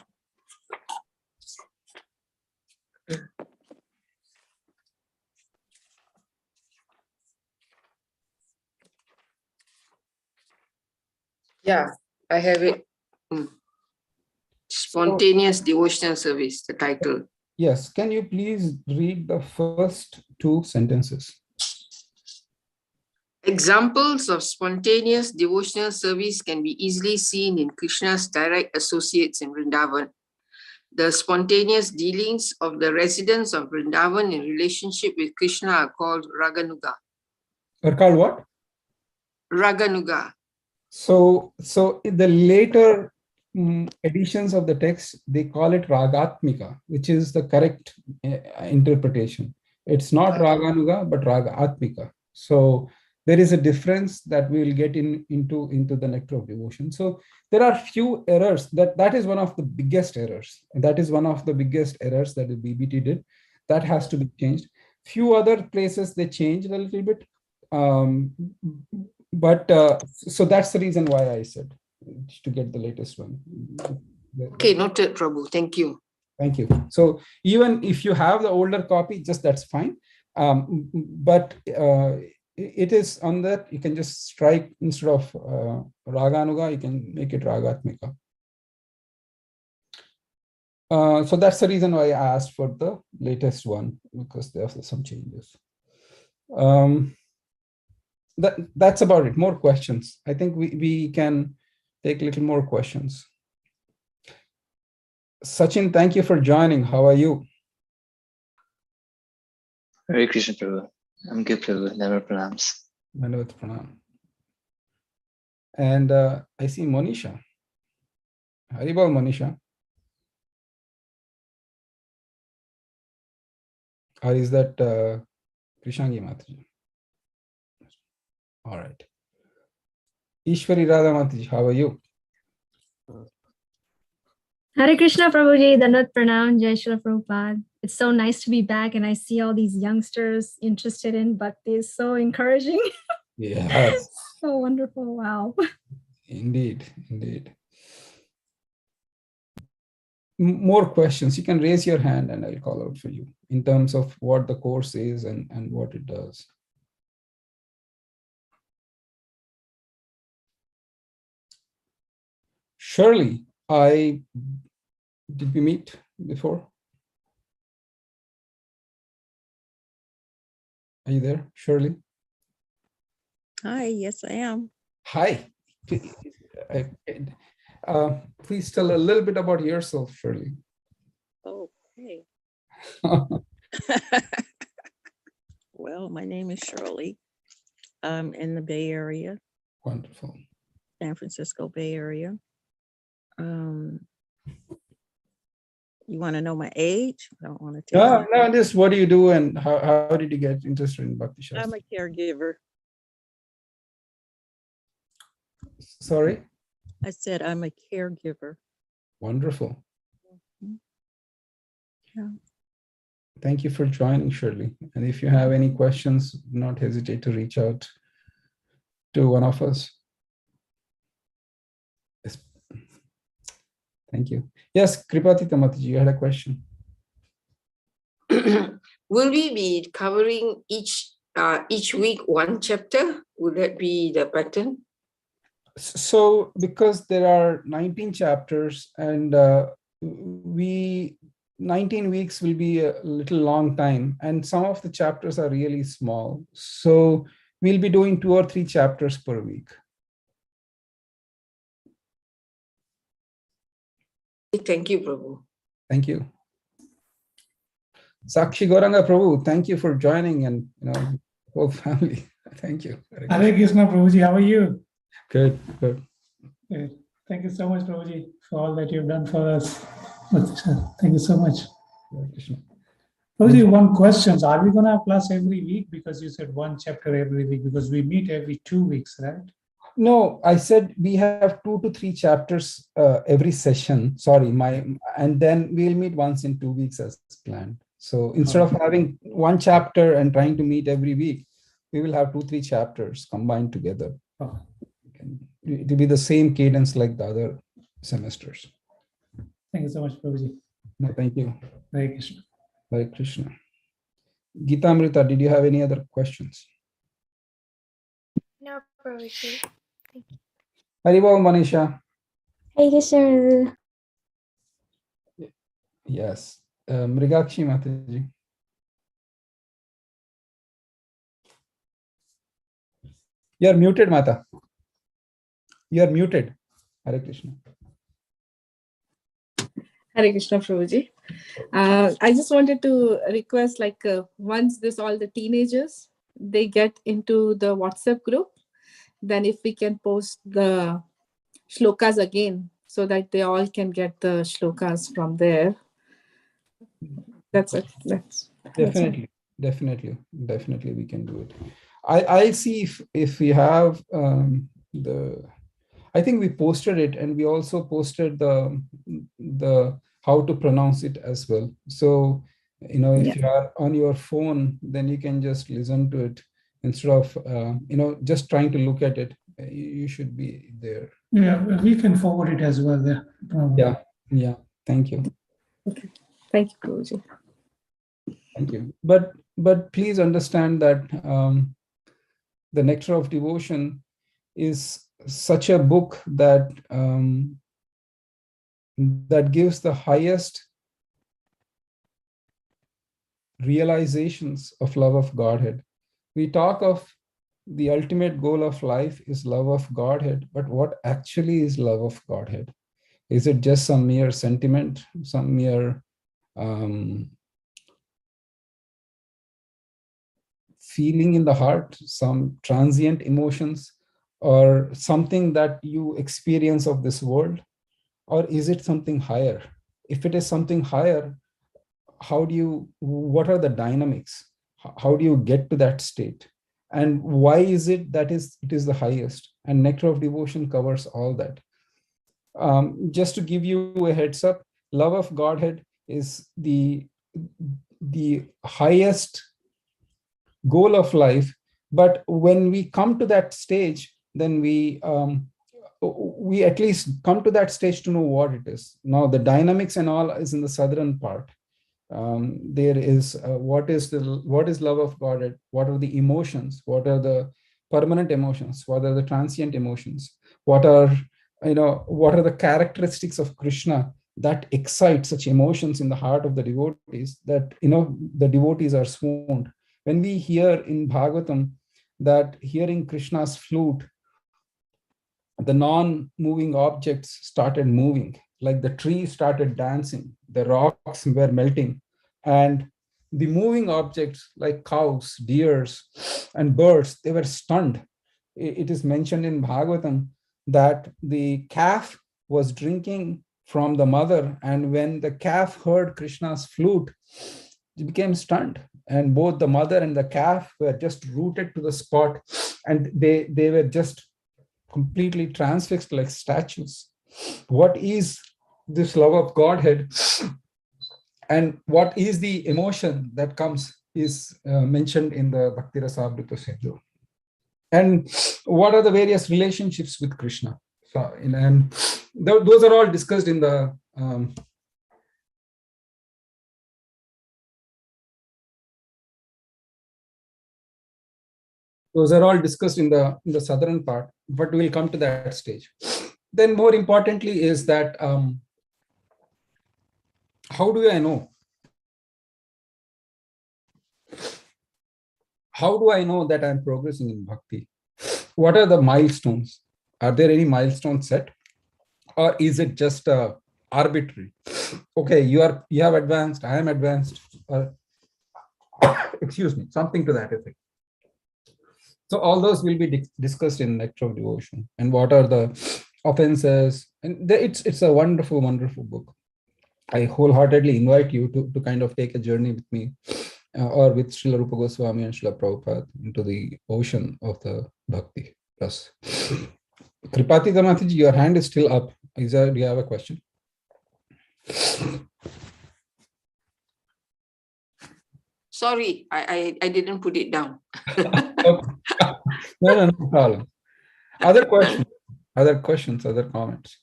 Speaker 2: Yeah, I have it. Spontaneous Devotional Service, the title.
Speaker 1: Yes. Can you please read the first 2 sentences?
Speaker 2: Examples of spontaneous devotional service can be easily seen in Krishna's direct associates in Vrindavan. The spontaneous dealings of the residents of Vrindavan in relationship with Krishna are called Raganuga.
Speaker 1: Or called what?
Speaker 2: Raganuga.
Speaker 1: So in the later editions of the text, they call it Ragatmika, which is the correct interpretation. It's not Raganuga, but Ragatmika. So there is a difference that we will get into the Nectar of Devotion. So there are few errors. That is one of the biggest errors. And that is one of the biggest errors that the BBT did. That has to be changed. Few other places they changed a little bit. So that's the reason why I said to get the latest one.
Speaker 2: Okay, noted, Prabhu. Thank you.
Speaker 1: Thank you. So even if you have the older copy, just that's fine. But it is on that, you can just strike instead of Raganuga, you can make it Ragatmika. So that's the reason why I asked for the latest one, because there are some changes. That's about it. More questions. I think we can take a little more questions. Sachin, thank you for joining. How are you?
Speaker 3: Hare Krishna Prabhu. I'm good, Prabhu. Never pranams.
Speaker 1: Never pranam. And I see Monisha. Haribol, Monisha. Or is that Krishangi Mataji? All right. Ishwari Radha Mataji, how are you?
Speaker 21: Hare Krishna Prabhuji, Dandat Pranam, Jai Shri Prabhupada. It's so nice to be back and I see all these youngsters interested in Bhakti. It's so encouraging.
Speaker 1: Yes.
Speaker 21: So wonderful. Wow.
Speaker 1: Indeed, indeed. More questions. You can raise your hand and I'll call out for you in terms of what the course is and what it does. Shirley, did we meet before? Are you there, Shirley?
Speaker 22: Hi, yes, I am.
Speaker 1: Hi. Please tell a little bit about yourself, Shirley.
Speaker 22: Okay. Well, my name is Shirley. I'm in the Bay Area.
Speaker 1: Wonderful.
Speaker 22: San Francisco Bay Area. You want to know my age? I don't want to tell you.
Speaker 1: No, just what do you do and how did you get interested in Bhakti Shastri?
Speaker 22: I'm a caregiver.
Speaker 1: Sorry?
Speaker 22: I said I'm a caregiver.
Speaker 1: Wonderful.
Speaker 22: Yeah.
Speaker 1: Thank you for joining, Shirley. And if you have any questions, do not hesitate to reach out to one of us. Yes. Thank you. Yes, Kripati Tamataji, you had a question.
Speaker 2: Will we be covering each week one chapter? Would that be the pattern?
Speaker 1: So because there are 19 chapters and 19 weeks will be a little long time and some of the chapters are really small. So we'll be doing 2 or 3 chapters per week.
Speaker 2: Thank you, Prabhu.
Speaker 1: Thank you. Sakshi Gauranga Prabhu, thank you for joining and whole family. Thank you.
Speaker 23: Hare Krishna Prabhuji, how are you?
Speaker 1: Good, good.
Speaker 23: Thank you so much, Prabhuji, for all that you've done for us. Thank you so much. Prabhuji, one question. Are we going to have class every week? Because you said 1 chapter every week, because we meet every 2 weeks, right?
Speaker 1: No, I said we have 2 to 3 chapters every session. Sorry, and then we'll meet once in 2 weeks as planned. So instead of having one chapter and trying to meet every week, we will have 2-3 chapters combined together. It will be the same cadence like the other semesters.
Speaker 23: Thank you so much, Prabhuji.
Speaker 1: No, thank you.
Speaker 23: Hare Krishna.
Speaker 1: Hare Krishna. Gitamrita, did you have any other questions?
Speaker 13: No, Prabhuji. Thank you.
Speaker 1: Haribol, Manisha.
Speaker 16: Hare Krishna.
Speaker 1: Yes. Mrigakshi Mataji. You are muted, Mata. You are muted. Hare Krishna.
Speaker 5: Hare Krishna, Prabhuji. I just wanted to request, once all the teenagers, they get into the WhatsApp group, then if we can post the shlokas again so that they all can get the shlokas from there. That's it.
Speaker 1: Definitely we can do it. I'll see if we have I think we posted it, and we also posted the how to pronounce it as well. So if you are on your phone, then you can just listen to it instead of just trying to look at it. You should be there.
Speaker 23: Yeah, we can forward it as well.
Speaker 1: Yeah. Thank you.
Speaker 5: Okay. Thank you, Prabhuji.
Speaker 1: Thank you. But please understand that the Nectar of Devotion is such a book that that gives the highest realizations of love of Godhead. We talk of the ultimate goal of life is love of Godhead, but what actually is love of Godhead? Is it just some mere sentiment, some mere feeling in the heart, some transient emotions, or something that you experience of this world? Or is it something higher? If it is something higher, what are the dynamics? How do you get to that state? And why is it that it is the highest? And Nectar of Devotion covers all that. Just to give you a heads up, love of Godhead is the highest goal of life. But when we come to that stage, then we at least come to that stage to know what it is. Now the dynamics and all is in the southern part. There is what is love of God? What are the emotions? What are the permanent emotions? What are the transient emotions? What are the characteristics of Krishna that excite such emotions in the heart of the devotees that the devotees are swooned? When we hear in Bhagavatam that hearing Krishna's flute, the non-moving objects started moving, like the trees started dancing, the rocks were melting, and the moving objects like cows, deers, and birds, they were stunned. It is mentioned in Bhagavatam that the calf was drinking from the mother, and when the calf heard Krishna's flute, it became stunned, and both the mother and the calf were just rooted to the spot, and they were just completely transfixed like statues. What is this love of Godhead, and what is the emotion that comes is mentioned in the Bhakti Rasamrita Sindhu. And what are the various relationships with Krishna? So, and those are all discussed in the southern part, but we'll come to that stage. Then more importantly is that how do I know? How do I know that I'm progressing in bhakti? What are the milestones? Are there any milestones set? Or is it just arbitrary? Okay, you have advanced, I am advanced, excuse me, something to that effect. So all those will be discussed in Nectar of Devotion, and what are the offenses. And it's a wonderful, wonderful book. I wholeheartedly invite you to kind of take a journey with me or with Srila Rupa Goswami and Srila Prabhupada into the ocean of the Bhakti. Plus, Kripati Damataji, your hand is still up. Do you have a question?
Speaker 2: Sorry, I didn't put it down.
Speaker 1: No problem. Other questions, other comments?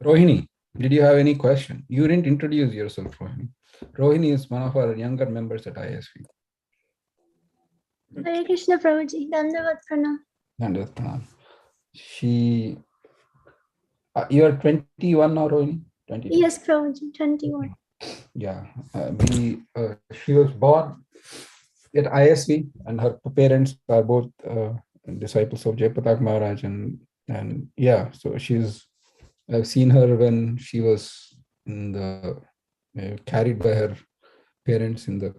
Speaker 1: Rohini, did you have any question? You didn't introduce yourself, Rohini. Rohini is one of our younger members at ISV.
Speaker 16: Hare Krishna Prabhuji, Dandavat Pranam.
Speaker 1: Dandavat Pranam. You are 21 now, Rohini? 22.
Speaker 16: Yes, Prabhuji, 21.
Speaker 1: Yeah, she was born at ISV, and her parents are both disciples of Jayapatak Maharaj, and yeah, so I've seen her when she was in the carried by her parents in the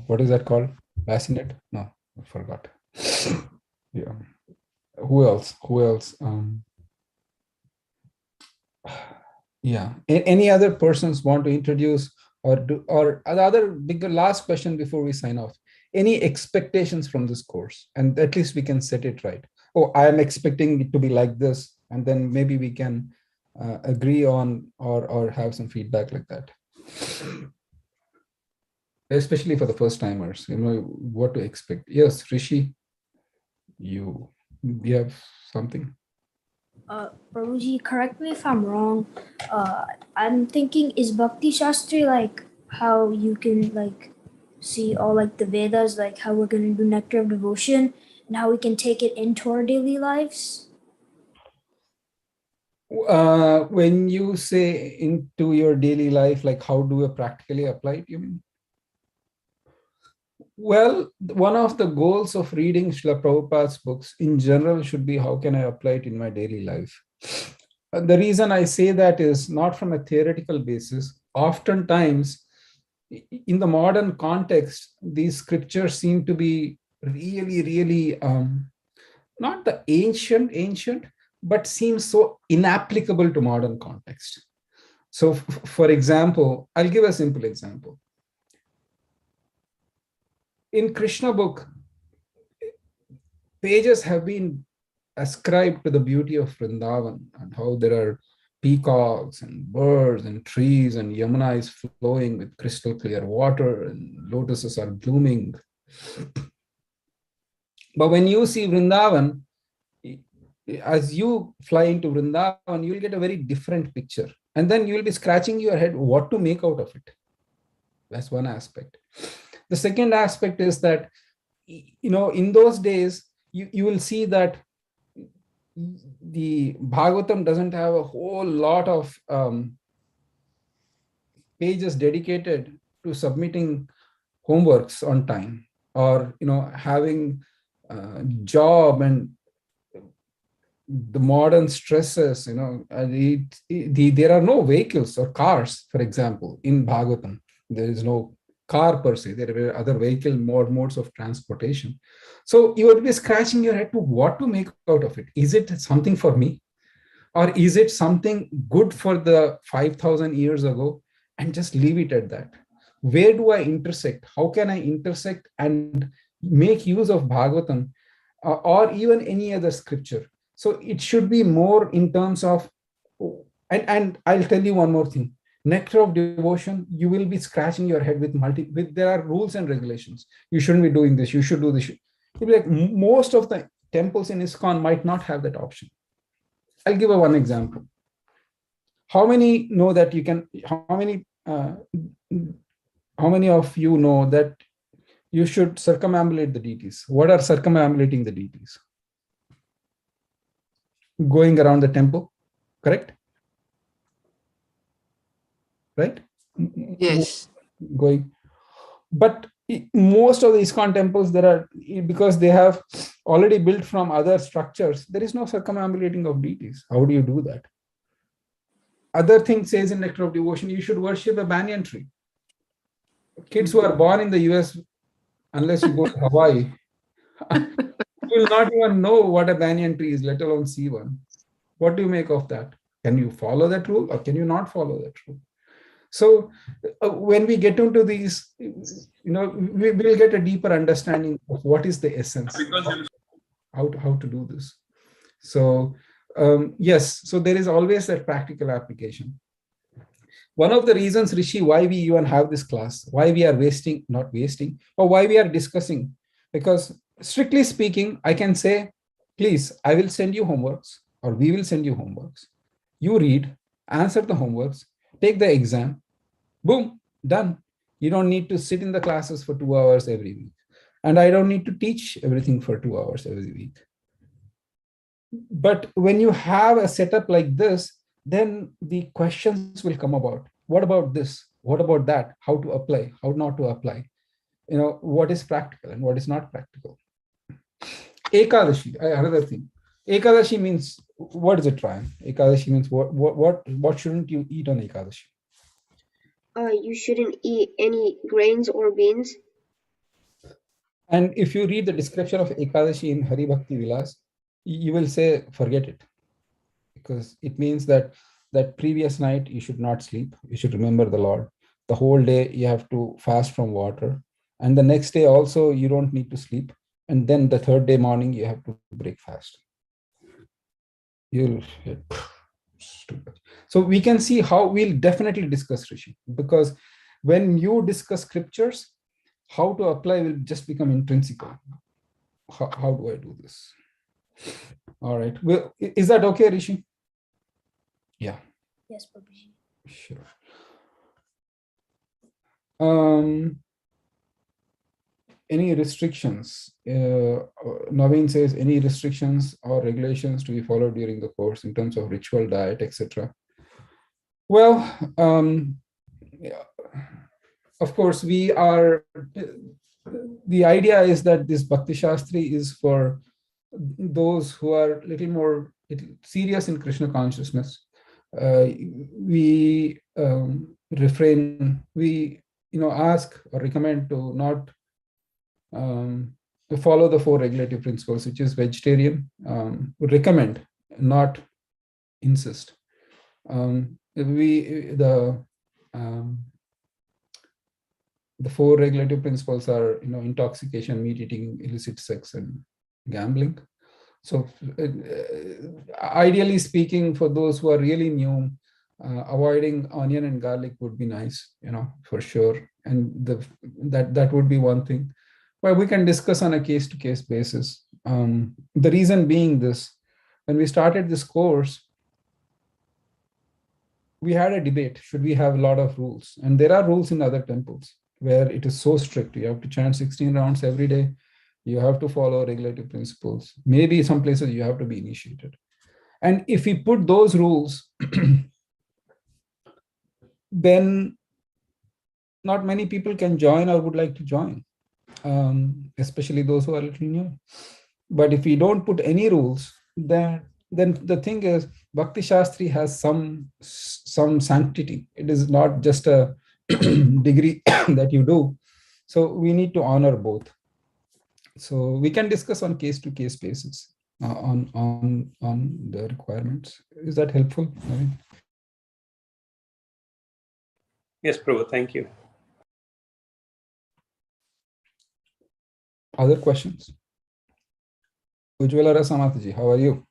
Speaker 1: what is that called? Bassinet? No, I forgot. Yeah. Who else? Yeah. Any other persons want to introduce or the other bigger last question before we sign off? Any expectations from this course? And at least we can set it right. Oh, I am expecting it to be like this, and then maybe we can agree on or have some feedback like that. Especially for the first timers, what to expect. Yes, Rishi, you have something?
Speaker 14: Prabhuji, correct me if I'm wrong. I'm thinking, is Bhakti Shastri like how you can like see all like the Vedas, like how we're going to do Nectar of Devotion and how we can take it into our daily lives?
Speaker 1: When you say into your daily life, like how do you practically apply it, you mean? Well, one of the goals of reading Srila Prabhupada's books in general should be how can I apply it in my daily life? The reason I say that is not from a theoretical basis. Oftentimes, in the modern context, these scriptures seem to be really, not the ancient, but seem so inapplicable to modern context. So, for example, I'll give a simple example. In Krishna book, pages have been ascribed to the beauty of Vrindavan and how there are peacocks and birds and trees and Yamuna is flowing with crystal clear water and lotuses are blooming. But when you see Vrindavan, as you fly into Vrindavan, you'll get a very different picture. And then you'll be scratching your head what to make out of it. That's one aspect. The second aspect is that, in those days, you will see that the Bhagavatam doesn't have a whole lot of pages dedicated to submitting homeworks on time or, having job and the modern stresses, there are no vehicles or cars, for example, in Bhagavatam. There is no car per se, there are other vehicle modes of transportation. So you would be scratching your head to what to make out of it. Is it something for me? Or is it something good for the 5,000 years ago and just leave it at that? Where do I intersect? How can I intersect and make use of Bhagavatam or even any other scripture? So it should be more in terms of, and I'll tell you one more thing. Nectar of Devotion, you will be scratching your head with there are rules and regulations. You shouldn't be doing this. You should do this. You'll be like, most of the temples in ISKCON might not have that option. I'll give one example. How many know that how many of you know that you should circumambulate the deities? What are circumambulating the deities? Going around the temple, correct? Right?
Speaker 2: Yes.
Speaker 1: Going. But most of the ISKCON temples, because they have already built from other structures, there is no circumambulating of deities. How do you do that? Other thing says in Nectar of Devotion, you should worship a banyan tree. Kids who are born in the US, unless you go to Hawaii, will not even know what a banyan tree is, let alone see one. What do you make of that? Can you follow that rule or can you not follow that rule? So when we get into these, we will get a deeper understanding of what is the essence, how to do this. So yes, so there is always that practical application. One of the reasons, Rishi, why we even have this class, why we are not wasting, or why we are discussing, because strictly speaking, I can say, please, I will send you homeworks, or we will send you homeworks. You read, answer the homeworks, take the exam, boom, done. You don't need to sit in the classes for 2 hours every week. And I don't need to teach everything for 2 hours every week. But when you have a setup like this, then the questions will come about. What about this? What about that? How to apply? How not to apply? What is practical and what is not practical? Ekadashi, another thing. Ekadashi means, what does it try? Ekadashi means what shouldn't you eat on Ekadashi?
Speaker 6: You shouldn't eat any grains or beans.
Speaker 1: And if you read the description of Ekadashi in Hari Bhakti Vilas, you will say, forget it. Because it means that previous night you should not sleep. You should remember the Lord. The whole day you have to fast from water. And the next day also you don't need to sleep. And then the third day morning you have to break fast. Stupid. So we can see how we'll definitely discuss Rishi. Because when you discuss scriptures, how to apply will just become intrinsical. How do I do this? All right. Well, is that okay, Rishi? Yeah.
Speaker 14: Yes, Prabhuji.
Speaker 1: Sure. Any restrictions? Naveen says, any restrictions or regulations to be followed during the course in terms of ritual, diet, etc. Well, yeah. Of course, the idea is that this Bhakti Shastri is for those who are a little more serious in Krishna consciousness. We refrain, we ask or recommend to not to follow the 4 regulative principles, which is vegetarian. Recommend, not insist. The 4 regulative principles are, intoxication, meat eating, illicit sex, and gambling. So ideally speaking, for those who are really new, avoiding onion and garlic would be nice, for sure. And that would be one thing. But we can discuss on a case-to-case basis. The reason being this, when we started this course, we had a debate, should we have a lot of rules? And there are rules in other temples where it is so strict. You have to chant 16 rounds every day. You have to follow regulative principles. Maybe some places you have to be initiated. And if we put those rules, then not many people can join or would like to join, especially those who are a little new. But if we don't put any rules, then the thing is, Bhakti Shastri has some sanctity. It is not just a degree that you do. So we need to honor both. So we can discuss on case-to-case basis on the requirements. Is that helpful?
Speaker 12: Yes, Prabhu, thank you.
Speaker 1: Other questions? Ujjwala Rasamataji, how are you?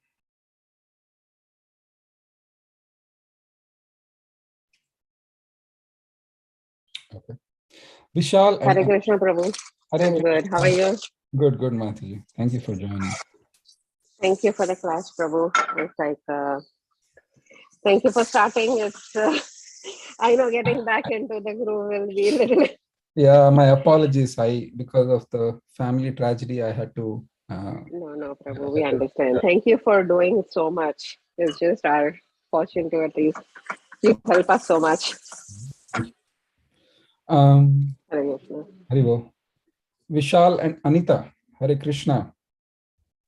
Speaker 1: Okay. Vishal and
Speaker 7: Hare Krishna, Prabhu. I'm good. How are you?
Speaker 1: Good, Mataji. Thank you for joining.
Speaker 7: Thank you for the class, Prabhu. It's like, thank you for starting. It's, I know getting back into the groove will be a little bit.
Speaker 1: Yeah, my apologies. Because of the family tragedy, I had to.
Speaker 7: No, Prabhu, we understand. Thank you for doing so much. It's just our fortune to at least you help us so much.
Speaker 1: Hare Krishna. Vishal and Anita, Hare Krishna.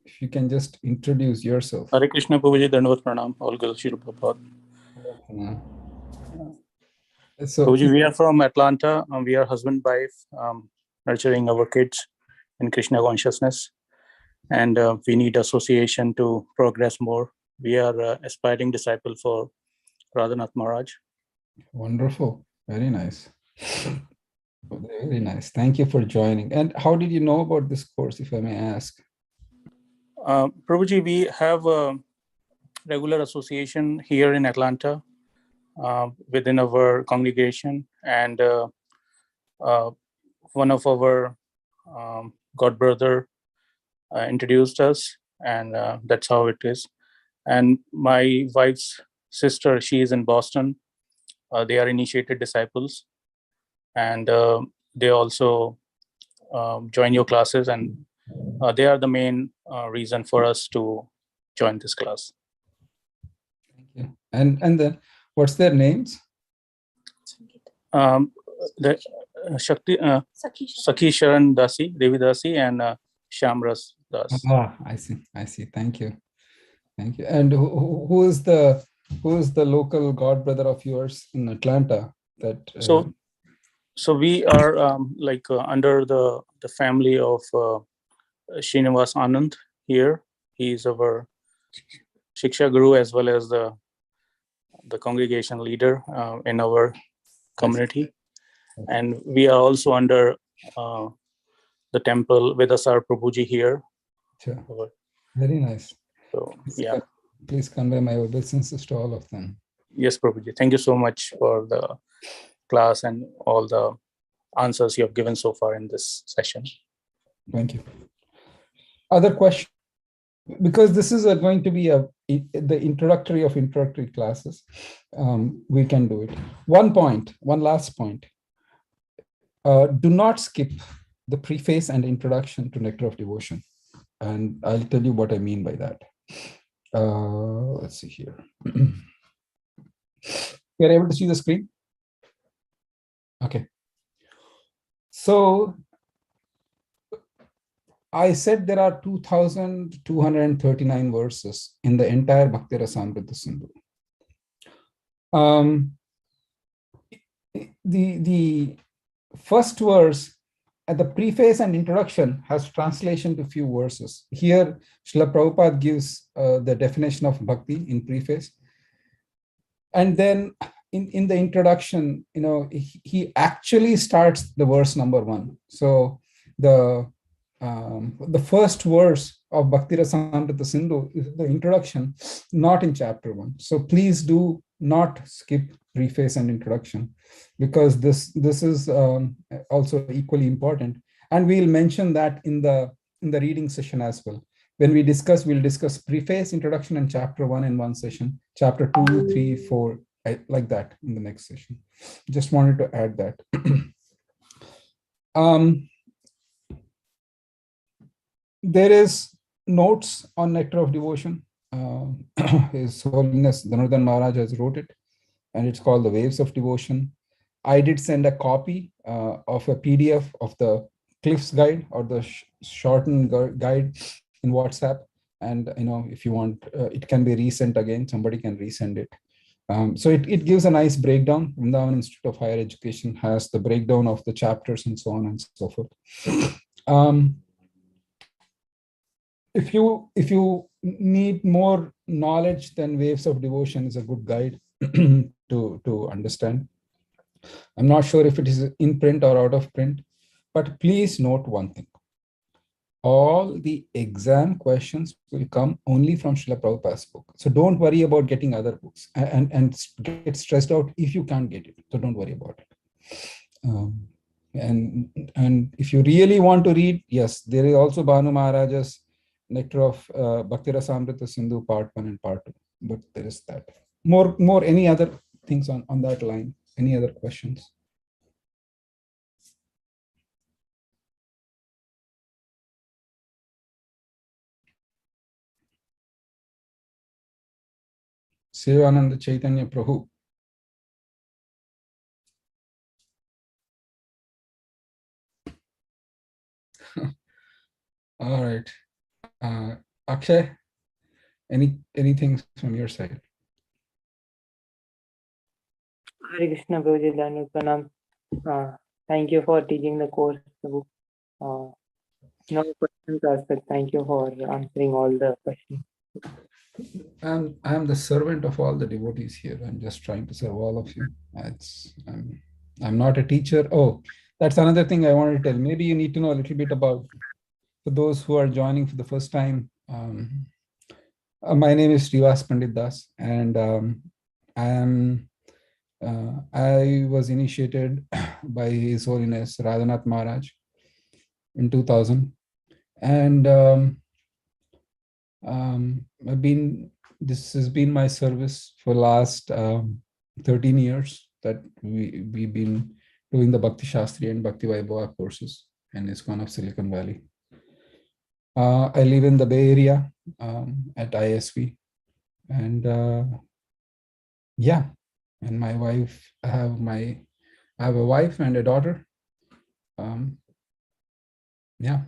Speaker 1: If you can just introduce yourself.
Speaker 8: Hare Krishna, Prabhuji, Dandavat Pranam, all girls, Shri Prabhupada.
Speaker 1: So,
Speaker 8: Prabhuji, we are from Atlanta. We are husband-wife, nurturing our kids in Krishna consciousness. And we need association to progress more. We are aspiring disciple for Radhanath Maharaj.
Speaker 1: Wonderful. Very nice. Very nice. Thank you for joining. And how did you know about this course, if I may ask?
Speaker 8: Prabhuji, we have a regular association here in Atlanta. within our congregation, and one of our god brother introduced us, and that's how it is. And my wife's sister, she is in Boston. They are initiated disciples, and they also join your classes, and they are the main reason for us to join this class.
Speaker 1: Thank you. And then what's their names?
Speaker 8: The Shakti, Sakhi Sharan Dasi, Devi Dasi, and Shamras Das.
Speaker 1: Ah, I see. Thank you. And who is the local god brother of yours in Atlanta? That
Speaker 8: so we are under the family of Srinivas Anand here. He is our Shiksha Guru as well as the congregation leader in our community. And we are also under the temple Vedasar Prabhuji here.
Speaker 1: Sure. Very nice.
Speaker 8: So yeah.
Speaker 1: Please convey my obeisances to all of them.
Speaker 8: Yes, Prabhuji. Thank you so much for the class and all the answers you have given so far in this session.
Speaker 1: Thank you. Other questions? Because this is going to be the introductory of introductory classes, we can do it. One last point. Do not skip the preface and introduction to Nectar of Devotion. And I'll tell you what I mean by that. Let's see here. You're able to see the screen? Okay. So I said there are 2,239 verses in the entire Bhakti Rasamrita Sindhu. The first verse at the preface and introduction has translation to few verses. Here, Srila Prabhupada gives the definition of bhakti in preface. And then in the introduction, he actually starts the verse number 1. So the first verse of Bhakti Rasamrita Sindhu is the introduction, not in chapter 1. So please do not skip preface and introduction, because this is also equally important. And we'll mention that in the reading session as well. When we'll discuss preface, introduction, and chapter 1 in one session, chapter 2, 3, 4, like that in the next session. Just wanted to add that. There is notes on Nectar of Devotion. His Holiness Dhanurdhan Maharaj has wrote it, and it's called The Waves of Devotion. I did send a copy of a PDF of the Cliff's Guide or the shortened guide in WhatsApp. And if you want, it can be resent again. Somebody can resend it. So it gives a nice breakdown. Vrindavan Institute of Higher Education has the breakdown of the chapters and so on and so forth. If you need more knowledge, then Waves of Devotion is a good guide to understand. I'm not sure if it is in print or out of print, but please note one thing. All the exam questions will come only from Srila Prabhupada's book. So don't worry about getting other books and get stressed out if you can't get it. So don't worry about it. And if you really want to read, yes, there is also Bhanu Maharaja's Nectar of Bhakti Rasamrita Sindhu Part 1 and Part 2. But there is that. More any other things on that line? Any other questions? Sevananda Chaitanya Prabhu. All right. Akshay, anything from your side?
Speaker 9: Hare Krishna Prabhuji, Dhanur Pranam. Thank you for teaching the course, Prabhu. No questions asked, but thank you for answering all the questions.
Speaker 1: I'm the servant of all the devotees here. I'm just trying to serve all of you. I'm not a teacher. Oh, that's another thing I wanted to tell. Maybe you need to know a little bit about, for those who are joining for the first time. My name is Srivas Pandit Das, and I am I was initiated by His Holiness Radhanath Maharaj in 2000. And this has been my service for last 13 years that we've been doing the Bhakti Shastri and Bhakti Vaibhava courses in ISKCON of Silicon Valley. I live in the Bay Area at ISV, and yeah, and my wife, I have a wife and a daughter. Yeah,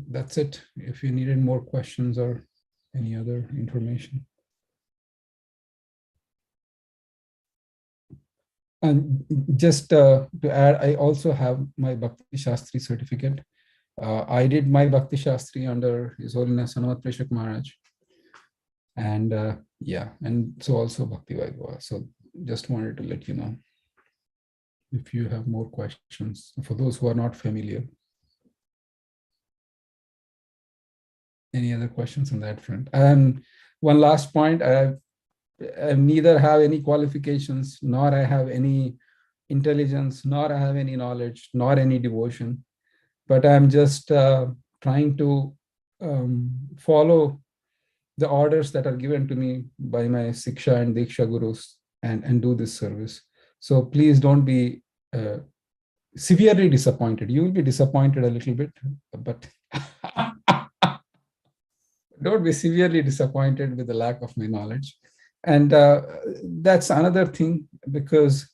Speaker 1: that's it. If you needed more questions or any other information. And just to add, I also have my Bhakti Shastri certificate. I did my Bhakti Shastri under His Holiness Hanumat Preshak Maharaj. And yeah, and so also Bhakti Vaibhava. So just wanted to let you know if you have more questions for those who are not familiar. Any other questions on that front? And one last point, I neither have any qualifications, nor I have any intelligence, nor I have any knowledge, nor any devotion, but I'm just trying to follow the orders that are given to me by my Siksha and Diksha gurus and do this service. So please don't be severely disappointed. You will be disappointed a little bit, but don't be severely disappointed with the lack of my knowledge. And that's another thing, because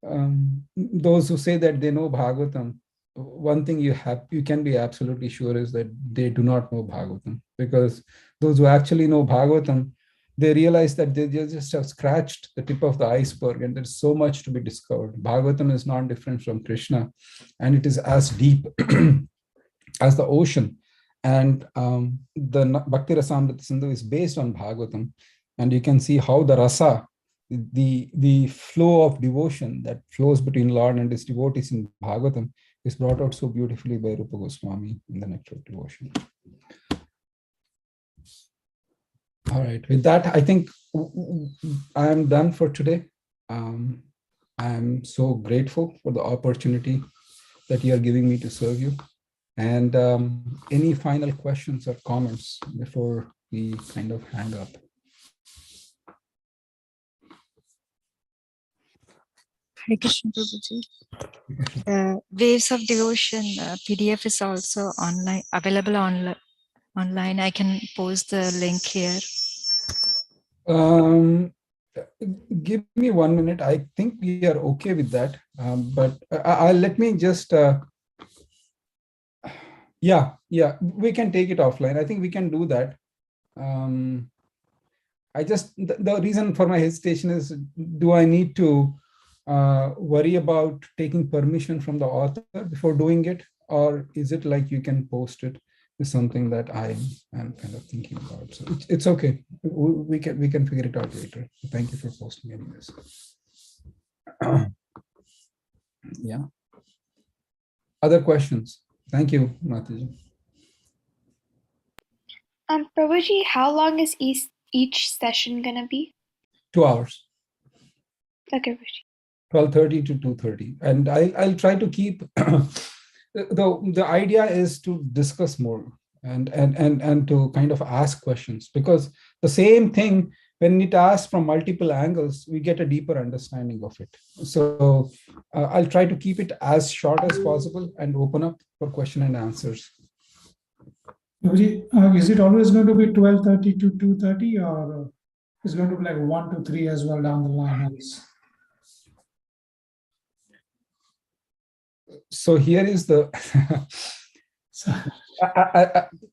Speaker 1: those who say that they know Bhagavatam, one thing you can be absolutely sure is that they do not know Bhagavatam, because those who actually know Bhagavatam, they realize that they just have scratched the tip of the iceberg and there's so much to be discovered. Bhagavatam is not different from Krishna, and it is as deep as the ocean. And the Bhakti Rasamrita Sindhu is based on Bhagavatam, and you can see how the rasa, the flow of devotion that flows between Lord and his devotees in Bhagavatam, is brought out so beautifully by Rupa Goswami in the Nectar of Devotion. All right, with that, I think I am done for today. I am so grateful for the opportunity that you are giving me to serve you. And any final questions or comments before we kind of hang up?
Speaker 15: Hare Krishna, Prabhuji. Waves of Devotion PDF is also online, available online. I can post the link here.
Speaker 1: Give me 1 minute. I think we are okay with that. But let me just, yeah, we can take it offline. I think we can do that. I just, the reason for my hesitation is, do I need to worry about taking permission from the author before doing it? Or is it like you can post it? Is something that I am kind of thinking about. So it's okay. We can figure it out later. Thank you for posting anyways. Yeah. Other questions? Thank you, Mataji.
Speaker 13: Prabhuji, how long is each session gonna be?
Speaker 1: 2 hours.
Speaker 13: Okay, Prabhuji.
Speaker 1: 12:30 to 2:30, and I'll try to keep. The idea is to discuss more and to kind of ask questions, because the same thing, when it asks from multiple angles, we get a deeper understanding of it. So I'll try to keep it as short as possible and open up for question and answers.
Speaker 23: Is it always going to be 12:30 to 2:30, or is it going to be like 1 to 3 as well down the line?
Speaker 1: So here is the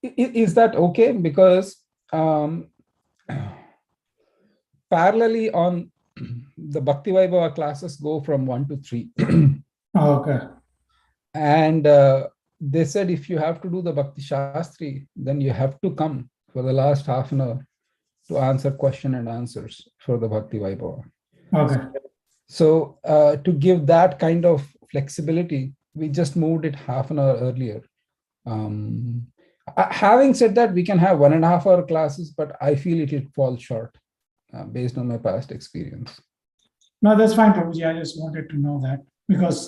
Speaker 1: is that okay? Because parallelly on the Bhakti Vaibhava classes go from 1 to 3.
Speaker 23: Okay.
Speaker 1: And they said if you have to do the Bhakti Shastri, then you have to come for the last half an hour to answer question and answers for the Bhakti Vaibhava.
Speaker 23: Okay.
Speaker 1: So to give that kind of flexibility, we just moved it half an hour earlier. Having said that, we can have 1.5 hour classes, but I feel it will fall short based on my past experience.
Speaker 23: No, that's fine, Prabhuji. I just wanted to know that because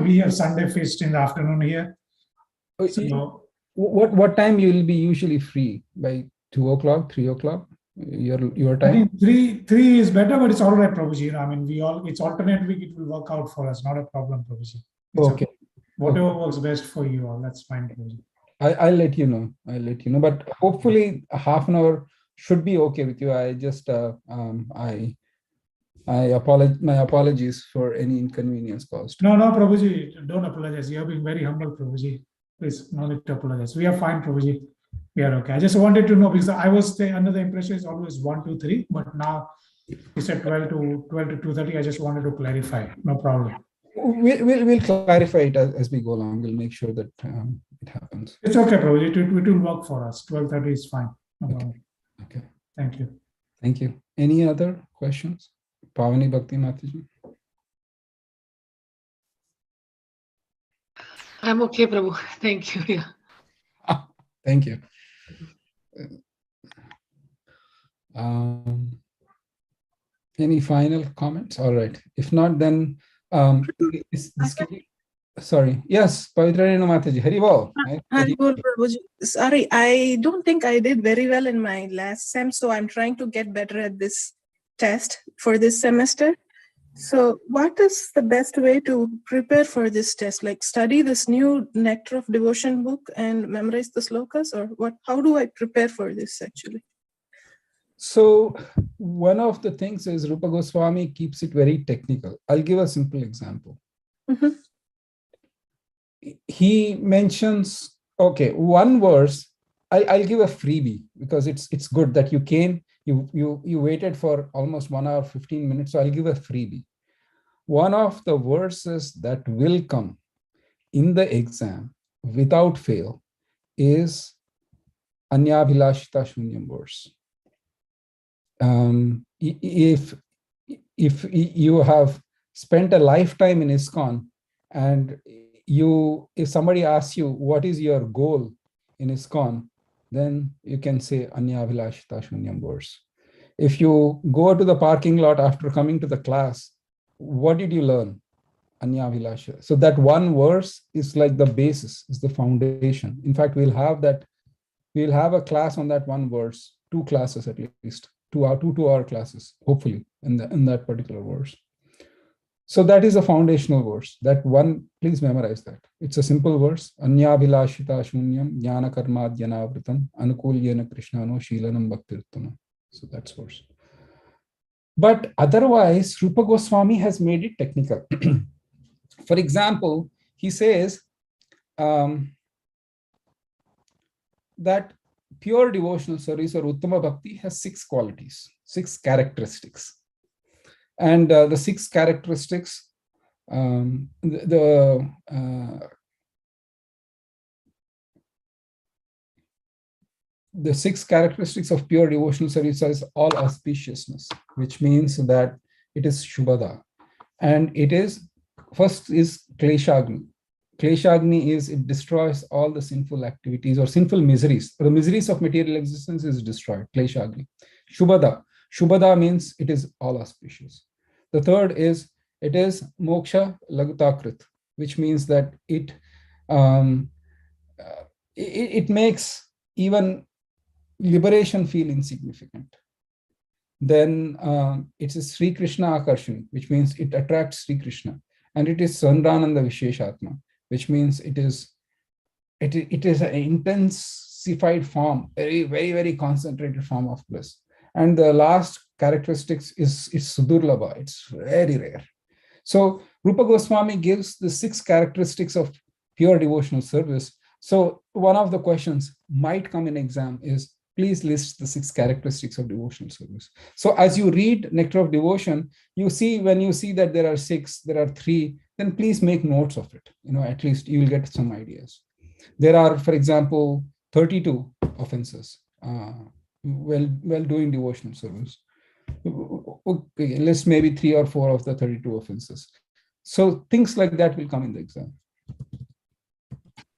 Speaker 23: we have Sunday feast in the afternoon here. So
Speaker 1: what time you will be usually free? By 2 o'clock, 3 o'clock? Your
Speaker 23: I
Speaker 1: time?
Speaker 23: think three is better, but it's all right, Prabhuji. I mean, it's alternate week. It will work out for us. Not a problem, Prabhuji. It's
Speaker 1: Okay.
Speaker 23: Whatever works best for you all. That's fine, Prabhuji.
Speaker 1: I'll let you know. But hopefully a half an hour should be okay with you. I just I apologize. My apologies for any inconvenience caused.
Speaker 23: No, Prabhuji, don't apologize. You have been very humble, Prabhuji. Please, no need to apologize. We are fine, Prabhuji. We are okay. I just wanted to know because I was under the impression it's always 1, 2, 3, but now you said 12 to 2:30. I just wanted to clarify. No problem.
Speaker 1: We'll clarify it as we go along. We'll make sure that it happens.
Speaker 23: It's okay, Prabhuji. It will work for us. 12:30 is fine. No problem.
Speaker 1: Okay.
Speaker 23: Thank you.
Speaker 1: Thank you. Any other questions? Pavani Bhakti Mataji.
Speaker 4: I'm okay, Prabhu. Thank you. Yeah.
Speaker 1: Thank you. Any final comments? All right. If not, then sorry. Yes, Pavitrana Mataji. Haribol.
Speaker 10: Haribol, Prabhuji. Sorry, I don't think I did very well in my last sem, so I'm trying to get better at this test for this semester. So what is the best way to prepare for this test? Like study this new Nectar of Devotion book and memorize the slokas, or what? How do I prepare for this actually?
Speaker 1: So one of the things is Rupa Goswami keeps it very technical. I'll give a simple example.
Speaker 10: Mm-hmm.
Speaker 1: He mentions, okay, one verse. I'll give a freebie because it's good that you came. You waited for almost 1 hour, 15 minutes. So I'll give a freebie. One of the verses that will come in the exam without fail is Anyabhilashita Shunyam verse. If you have spent a lifetime in ISKCON and if somebody asks you what is your goal in ISKCON, then you can say Anyabhilashita Shunyam verse. If you go to the parking lot after coming to the class, what did you learn? Anyabhilasha. So that one verse is like the basis, is the foundation. In fact, we'll have a class on that one verse, 2 classes at least, 2-hour classes, hopefully, in that particular verse. So that is a foundational verse. That one, please memorize that. It's a simple verse. Anyabhilashita shunyam jnana karma dhyanavritam anukulyena krishnano shilanam bhaktirtama. So that's verse. But otherwise, Rupa Goswami has made it technical. For example, he says that pure devotional service or Uttama Bhakti has 6 qualities, 6 characteristics. And the 6 characteristics, the 6 characteristics of pure devotional service is all auspiciousness, which means that it is Shubhada. And it is, first is Kleshagni. Kleshagni is, it destroys all the sinful activities or sinful miseries. The miseries of material existence is destroyed, Kleshagni. Shubhada. Shubhada means it is all auspicious. The third is, it is Moksha Lagutakrit, which means that it makes even liberation feel insignificant. Then it's a Sri Krishna Akarshan, which means it attracts Sri Krishna. And it is Sandrananda Visheshatma, which means it is an intensified form, very, very, very concentrated form of bliss. And the last characteristics is Sudurlabha, it's very rare. So Rupa Goswami gives the 6 characteristics of pure devotional service. So one of the questions might come in exam is, please list the 6 characteristics of devotional service. So as you read Nectar of Devotion, when you see that there are 6, there are 3, then please make notes of it. At least you will get some ideas. There are, for example, 32 offenses while doing devotional service. Okay, list maybe 3 or 4 of the 32 offenses. So things like that will come in the exam.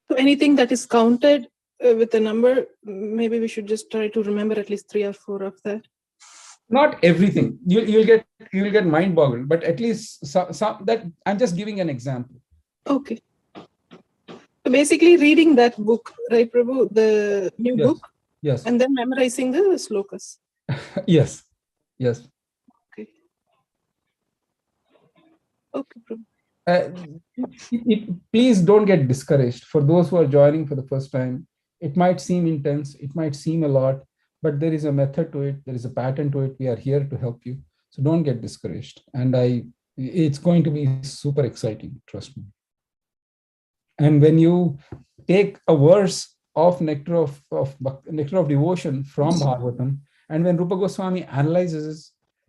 Speaker 10: So anything that is counted with a number, maybe we should just try to remember at least 3 or 4 of that.
Speaker 1: Not everything. You'll get mind boggled, but at least some that I'm just giving an example.
Speaker 10: Okay. So basically reading that book, right, Prabhu, the new
Speaker 1: Yes.
Speaker 10: book,
Speaker 1: Yes.
Speaker 10: and then memorizing the slokas.
Speaker 1: Yes. Yes.
Speaker 10: Okay. Okay, Prabhu.
Speaker 1: Please don't get discouraged. For those who are joining for the first time, it might seem intense, it might seem a lot, but there is a method to it, there is a pattern to it. We are here to help you. So don't get discouraged. And it's going to be super exciting, trust me. And when you take a verse of Nectar of Devotion from Bhagavatam, and when Rupa Goswami analyzes it,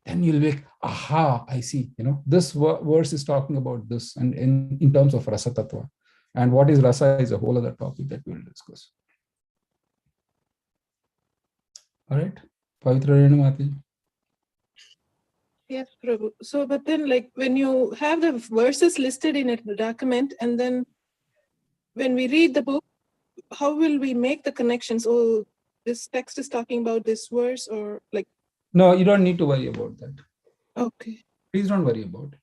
Speaker 1: then you'll be like, aha, I see, this verse is talking about this, and in terms of rasa tattva. And what is rasa is a whole other topic that we'll discuss. All right. Pavitra Renu Mataji.
Speaker 10: Yes, Prabhu. So, but then like when you have the verses listed in a document, and then when we read the book, how will we make the connections? Oh, this text is talking about this verse, or like?
Speaker 1: No, you don't need to worry about that.
Speaker 10: Okay.
Speaker 1: Please don't worry about it.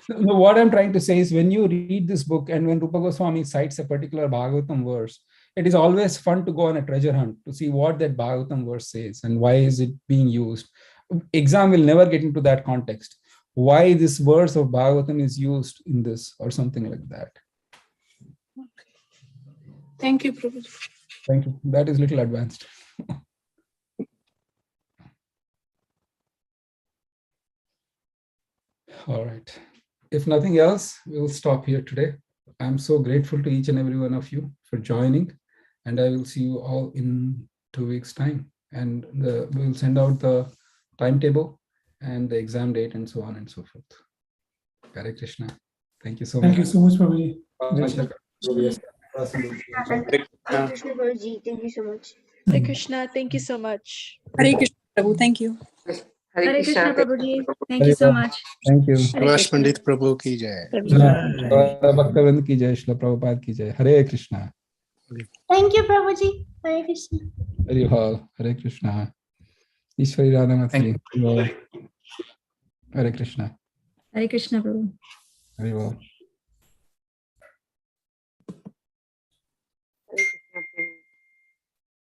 Speaker 1: No, what I'm trying to say is when you read this book and when Rupa Goswami cites a particular Bhagavatam verse, it is always fun to go on a treasure hunt to see what that Bhagavatam verse says and why is it being used. Exam will never get into that context. Why this verse of Bhagavatam is used in this or something like that.
Speaker 10: Okay. Thank you, Prabhu.
Speaker 1: Thank you. That is little advanced. All right. If nothing else, we'll stop here today. I'm so grateful to each and every one of you for joining, and I will see you all in 2 weeks' time. And we'll send out the timetable and the exam date and so on and so forth. Hare Krishna. Thank you so much.
Speaker 23: Thank you so much, Prabhuji.
Speaker 6: Hare Krishna, Prabhuji. Thank you so much.
Speaker 11: Hare Krishna, thank you so much.
Speaker 4: Hare Krishna, Prabhu. Thank you.
Speaker 13: Hare Krishna, Prabhuji. Thank you so much.
Speaker 1: Thank you.
Speaker 20: Srivas Pandit Prabhu ki jai.
Speaker 1: Bhaktivinoda ki jai, Srila Prabhupada ki jai. Hare Krishna.
Speaker 16: Thank you, Prabhuji. Hare Krishna.
Speaker 1: Very well. Hare Krishna. Ishwari Radha Matri. Hare Krishna.
Speaker 21: Hare Krishna, Prabhu.
Speaker 1: Very well.